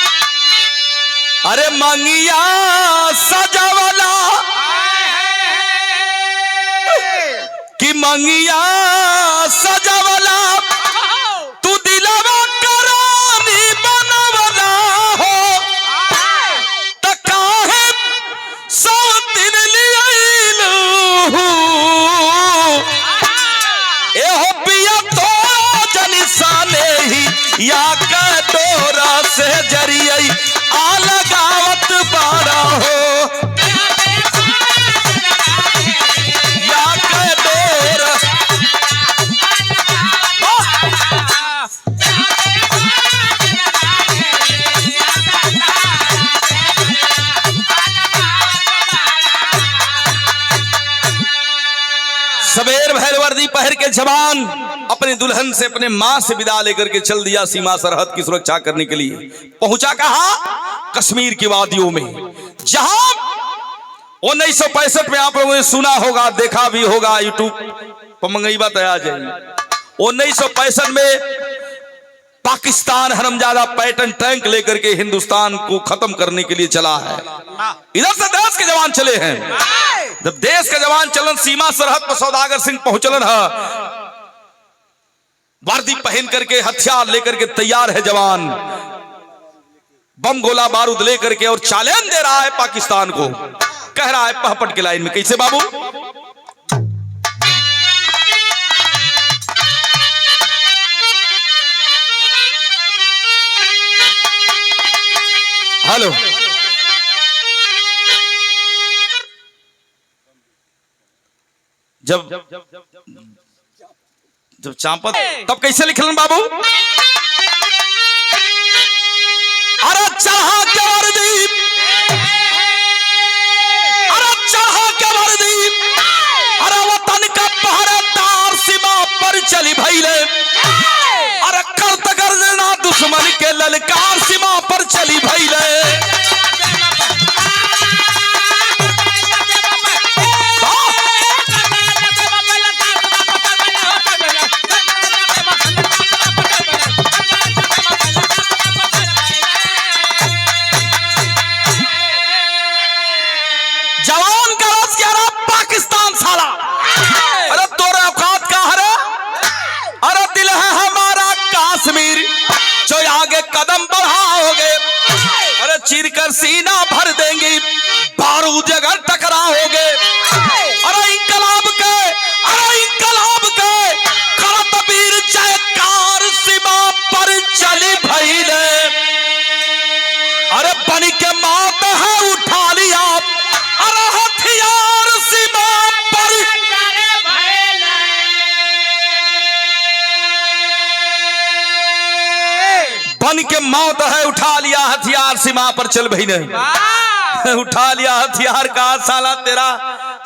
अरे मंगिया सजावला कि मंगिया सजावला तू दिलवा करानी बनवला हो त काहे सौ दिन लियलू एहो पिया तो जनिसाने ही या कटोरा से जरियई आ लगावत बाड़ा हो। या कटोरा सवेर भैर वर्दी पहर के जवान अपने दुल्हन से, अपने मां से विदा लेकर के चल दिया सीमा सरहद की सुरक्षा करने के लिए। पहुंचा कहां? कश्मीर की वादियों में, जहां 1965 में आप लोगों ने सुना होगा, देखा भी होगा, यूट्यूब पर मंगई बात आ जाएगी। 1965 में पाकिस्तान हरमजादा पैटर्न टैंक लेकर के हिंदुस्तान को खत्म करने के लिए चला है। इधर से देश के जवान चले हैं। जब देश के जवान चलन सीमा सरहद पर सौदागर सिंह पहुंचलन है, वर्दी पहन करके हथियार लेकर के तैयार है जवान। बम गोला बारूद लेकर के और चैलेंज दे रहा है पाकिस्तान को। कह रहा है पहपट के लाइन में, कैसे बाबू? हेलो, जब चांपत तब कैसे लिखलन बाबू? अरे चढ़ा के वर्दी, अरे चढ़ा के वर्दी, अरे वतन का पहरेदार सीमा पर चली भइले। अरे करत गर्जना दुश्मन के ललकार सीमा पर चली भइले। जवान का रस क्या रहा? पाकिस्तान साला। अरे तोरे औकात का है? अरे दिल है हमारा कश्मीर, जो आगे कदम बढ़ाओगे अरे चीर कर सीना भर देंगे, बारूद अगर टकराओगे। अरे इंकलाब के करत वीर जयकार सीमा पर चली भइले। अरे बन के मौत है उठा लिया, अरे हथियार सीमा पर बन के मौत है उठा लिया, हथियार सीमा पर चल भई ने। उठा लिया हथियार का साला, तेरा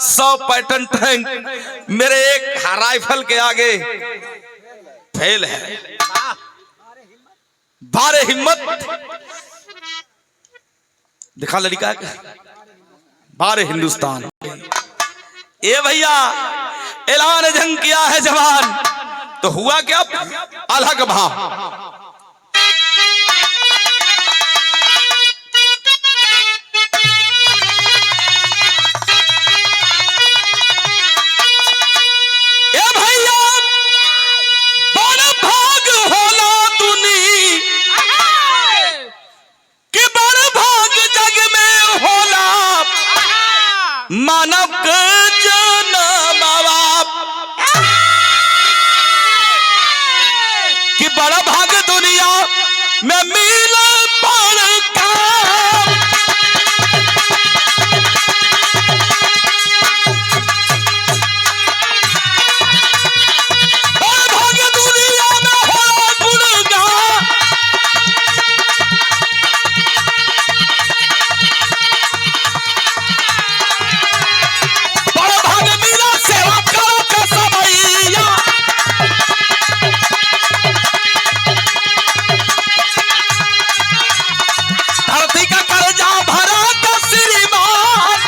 100 पैटर्न टैंक मेरे एक राइफल के आगे फेल है। भारे हिम्मत दिखा लड़का, भारे हिंदुस्तान। ए भैया, ऐलान जंग किया है जवान, तो हुआ क्या? अलग भाव। ए भैया, बड़ भाग होला दुनी, कि बड़ भाग जग में होला मानव के जनमावा, कि बड़ा भाग दुनिया में मिल पड़ का। बड़ा भाग दुनिया में होला गुणगान, बड़ा भाग मिला सेवा करो का समैया। धरती का कर्जा भरा का श्रीमान,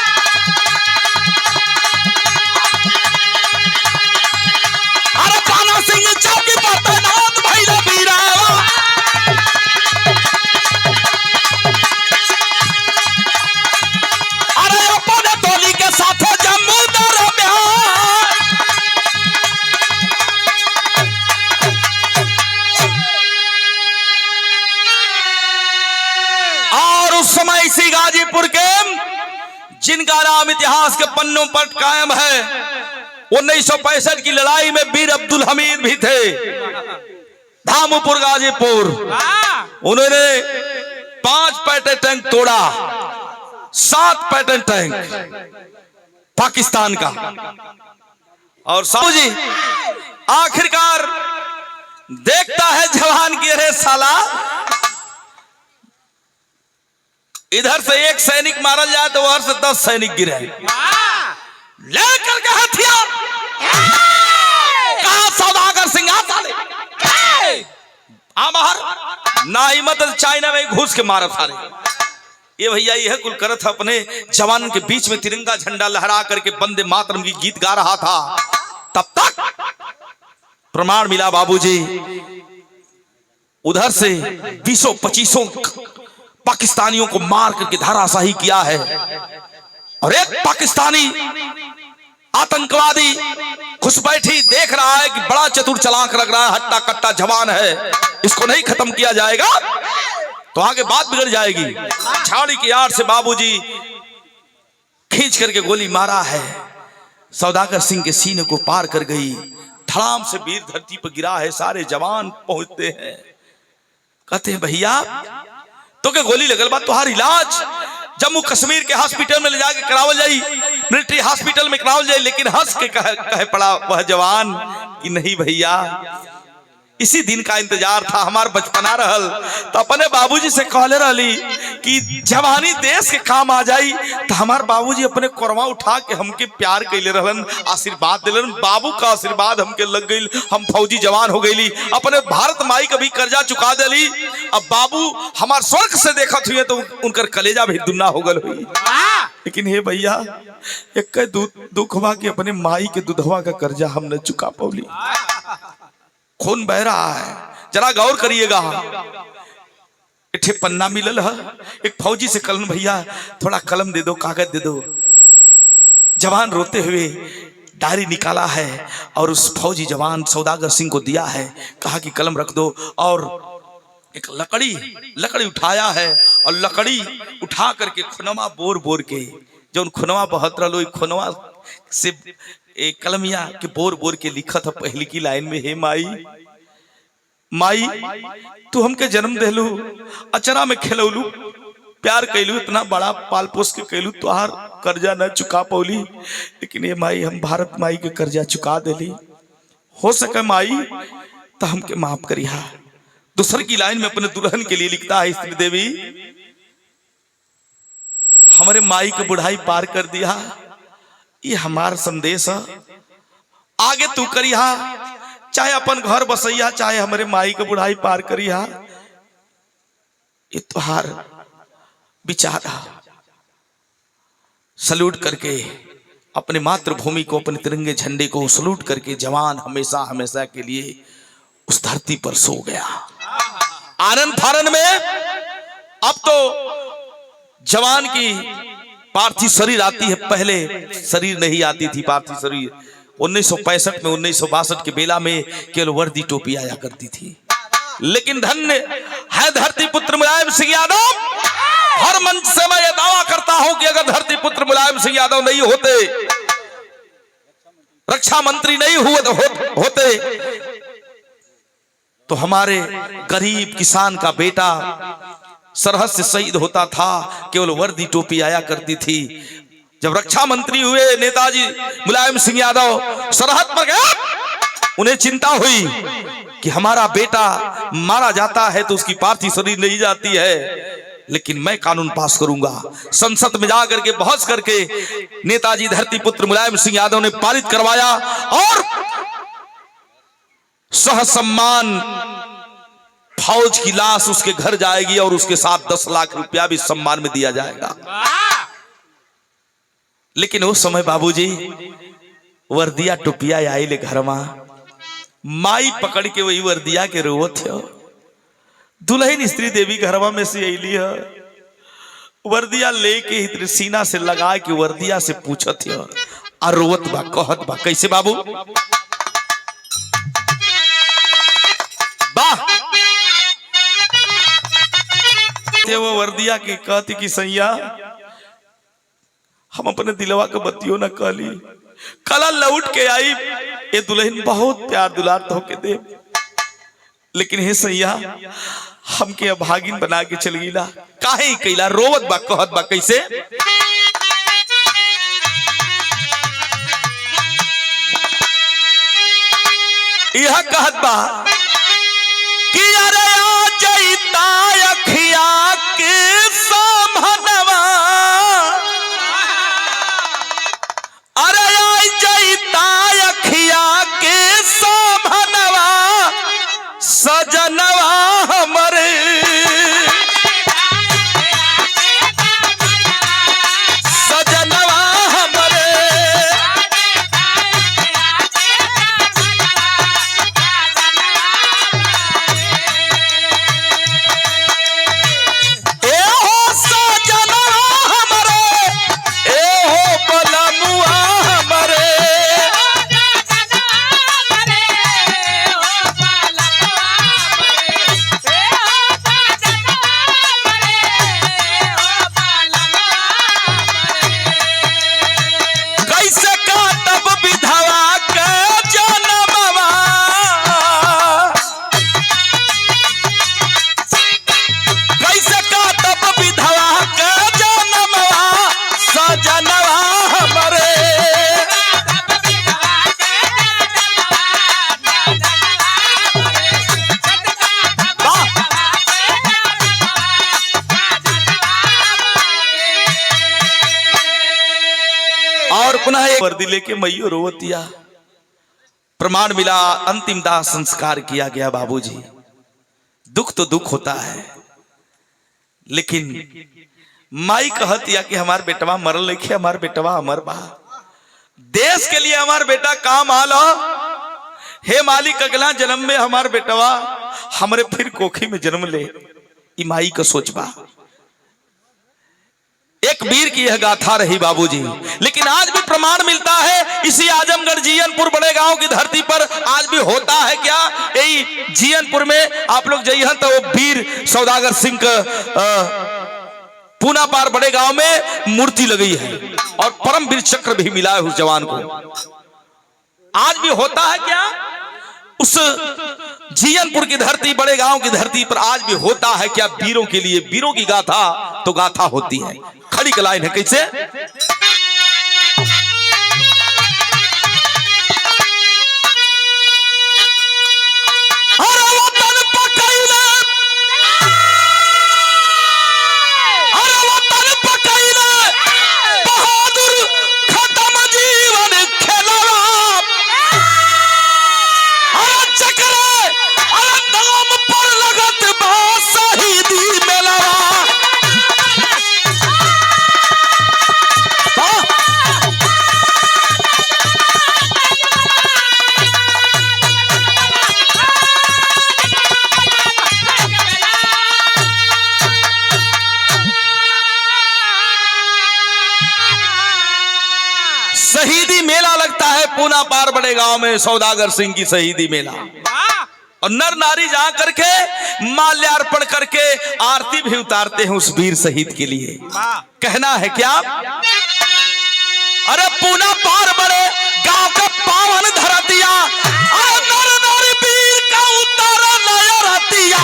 अरे पाना सिंह चौकी पर तैनात भइले वीरावा। अरे अपने टोली के साथ जम्मू दरमियान, और उस समय इसी गाजीपुर के जिनका नाम इतिहास के पन्नों पर कायम है, 1965 की लड़ाई में वीर अब्दुल हमीद भी थे। धामुपुर गाजीपुर, उन्होंने 5 पैटर्न टैंक तोड़ा, 7 पैटर्न टैंक पाकिस्तान का। और साहू जी आखिरकार देखता है जवान की, अरे साला इधर से एक सैनिक मारल जाए तो उधर से 10 सैनिक गिरे। लेकर के हथियार कहा सौदागर सिंह साले, ना हिम्मत चाइना में घुस के मारा सारे। ये भैया यह कुल करत अपने जवान के बीच में तिरंगा झंडा लहरा करके वंदे मातरम की गीत गा रहा था। तब तक प्रमाण मिला बाबूजी, उधर से 20-25 पाकिस्तानियों को मार करके धराशाही किया है। और एक पाकिस्तानी आतंकवादी घुसपैठी देख रहा है कि बड़ा चतुर चालाक लग रहा है, हट्टा कट्टा जवान है, इसको नहीं खत्म किया जाएगा। तो आगे बात बिगड़ जाएगी। झाड़ी की आड़ से बाबूजी खींच करके गोली मारा है, सौदागर सिंह के सीने को पार कर गई, धड़ाम से वीर धरती पर गिरा है। सारे जवान पहुंचते हैं, कहते हैं भैया तो क्या गोली लगल बा, तुहार इलाज जम्मू कश्मीर के हॉस्पिटल में ले जाके करावल जाई, मिलिट्री हॉस्पिटल में करावल जाई। लेकिन हंस के कहे पड़ा वह जवान कि नहीं भैया, इसी दिन का इंतजार था, हमार बचपना रहल। तो अपने बाबूजी से कहले रहली कि जवानी देश के काम आ जाई। तो हमार बाबूजी अपने कोरवा उठा के हमके प्यार कैले रहलन, आशीर्वाद दिलन। बाबू का आशीर्वाद हमके लग गई, हम फौजी जवान हो गईली, अपने भारत माई का भी कर्जा चुका देली। अब बाबू हमार स्वर्ग से देखत हुए तो उनकर कलेजा भी दुन्ना हो गल हुई। लेकिन हे भैया, एक दुखवा के अपने माई के दुधवा का कर्जा हम न चुका पौली, खून बह रहा है। जरा गौर करिएगा, एक पन्ना मिलल है, एक फौजी से कलम, भैया थोड़ा कलम दे दो, कागज दे दो। जवान रोते हुए डायरी निकाला है और उस फौजी जवान सौदागर सिंह को दिया है, कहा कि कलम रख दो। और एक लकड़ी उठाया है और लकड़ी उठा करके खुनवा बोर बोर के, जो खुनवा बहत रहा, खुनवा से एक कलमिया के बोर बोर के लिखा था पहली की लाइन में, हे माई माई तू हमके जन्म देलू, अचरा में खेलौलू, प्यार कैलू, इतना बड़ा पाल पोस के कैलू, तुहार कर्जा न चुका पौली। लेकिन ये माई हम भारत माई के कर्जा चुका देली, हो सके माई तो हमके माफ करिहा। दूसर की लाइन में अपने दुल्हन के लिए लिखता है, स्त्री देवी हमारे माई के बुढ़ाई पार कर दिया, ये हमार संदेश है, आगे तू करिहा, चाहे अपन घर बसैया, चाहे हमारे माई के बुढ़ाई पार करिहा, ये तुहार विचार। सल्यूट करके अपने मातृभूमि को, अपने तिरंगे झंडे को सल्यूट करके जवान हमेशा हमेशा के लिए उस धरती पर सो गया। आनंद फानन में अब तो जवान की पार्थिव शरीर आती है, पहले शरीर नहीं आती थी पार्थिव शरीर। 1965 में 1962 के बेला में केवल वर्दी टोपी आया करती थी। लेकिन धन्य है धरती पुत्र मुलायम सिंह यादव। हर मंच से मैं ये दावा करता हूं कि अगर धरती पुत्र मुलायम सिंह यादव नहीं होते, रक्षा मंत्री नहीं होते, तो हमारे गरीब किसान का बेटा सरहद से शहीद होता था। केवल वर्दी टोपी आया करती थी। जब रक्षा मंत्री हुए नेताजी मुलायम सिंह यादव सरहद पर गए, उन्हें चिंता हुई कि हमारा बेटा मारा जाता है तो उसकी पार्थिव शरीर नहीं जाती है, लेकिन मैं कानून पास करूंगा। संसद में जाकर के बहस करके नेताजी धरती पुत्र मुलायम सिंह यादव ने पारित करवाया और सह सम्मान फौज की लाश उसके घर जाएगी और उसके साथ 10 लाख रुपया भी सम्मान में दिया जाएगा। लेकिन उस समय बाबूजी वर्दिया टोपिया आई ले घर में, माई पकड़ के वही वर्दिया के रोवत हो। दुल्हन स्त्री देवी घरवा में से अली है, वर्दिया लेके इतने सीना से लगा के वर्दिया से पूछत हो और रोवत बा, कहत बा कैसे बाबू, वाह वो वर्दिया के कहती कि सैया हम अपने दिलवा के बत्तियों न कहली, कला लौट के आई, ये दुल्हन बहुत प्यार दुलार तो के दे, लेकिन हे सैया हमके अभागिन बना के चल गईला, काहे कैला, रोवत बा कहत बा कैसे, यह कहत बा कि अरे आ जईता अखिया के सामनवा, अरे आ जईता अखिया के सामनवा, सजनवा हमरे, सजनवा हमरे, ए और पुनः एक वर्दी लेके मैयो रोवतिया। प्रमाण मिला, अंतिम दाह संस्कार किया गया। बाबूजी, दुख तो दुख होता है, लेकिन माई कहतिया कि हमार बेटवा मरल लेके, हमार बेटवा अमर बा, देश के लिए हमार बेटा काम आलो। हे मालिक, अगला जन्म में हमार बेटवा हमरे फिर कोखी में जन्म ले। माई का सोचबा। एक वीर की यह गाथा रही बाबूजी। लेकिन आज भी प्रमाण मिलता है इसी आजमगढ़ जीयनपुर बड़े गांव की धरती पर आज भी होता है क्या। यही जीयनपुर में आप लोग जाइए तो वो वीर सौदागर सिंह का पूना पार बड़े गांव में मूर्ति लगी है और परमवीर चक्र भी मिला है उस जवान को। आज भी होता है क्या उस जीयनपुर की धरती, बड़े गांव की धरती पर आज भी होता है क्या। वीरों के लिए वीरों की गाथा तो गाथा होती है। खड़ी का लाइन है कैसे। शहीदी मेला लगता है पूना पार बड़े गांव में, सौदागर सिंह की शहीदी मेला। और नर नारी जा करके माल्यार्पण करके आरती भी उतारते हैं उस वीर शहीद के लिए। कहना है क्या, अरे पूना पार बड़े गांव का पावन धरतिया, अरे नर नारी वीर का उतारा नया रतिया।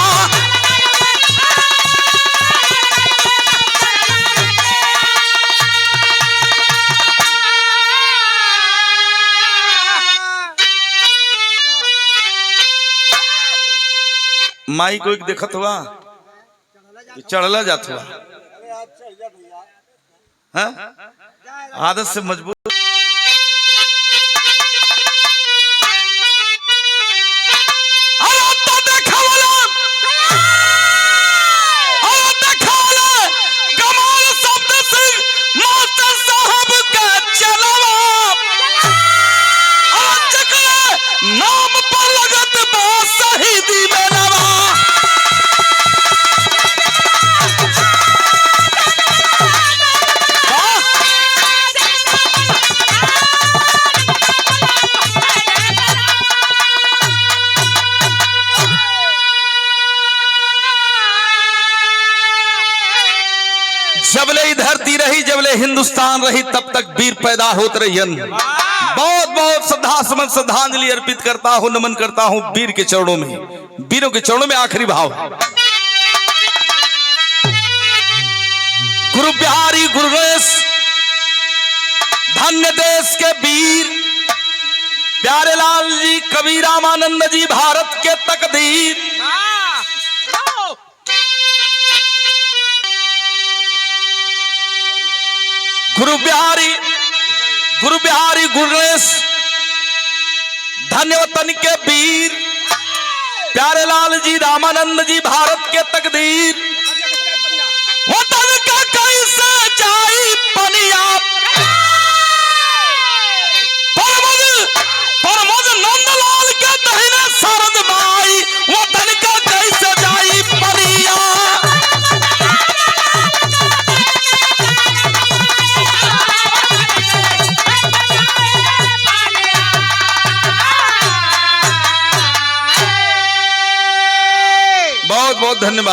माई को एक देखत हुआ चढ़ला जात हुआ, आदत से मजबूत। नाम पर लगत बा शहीदी मेला। जबले धरती रही, जबले हिंदुस्तान रही, तब तक वीर पैदा होते रहियन। बहुत बहुत श्रद्धांजलि अर्पित करता हूं, नमन करता हूं वीर के चरणों में, वीरों के चरणों में आखिरी भाव। गुरु बिहारी गुरुदेश, धन्य देश के वीर प्यारे लाल जी, कवि रामानंद जी, भारत के तकदीर। गुरु बिहारी गुरुदेश, धन्य वतन के वीर प्यारे लाल जी, रामानंद जी, भारत के तकदीर। वतन का कैसे जाई पनिया, परमद नंदलाल के दहिने शरद माई, वतन का कैसे जाई पनिया। बहुत बहुत धन्यवाद।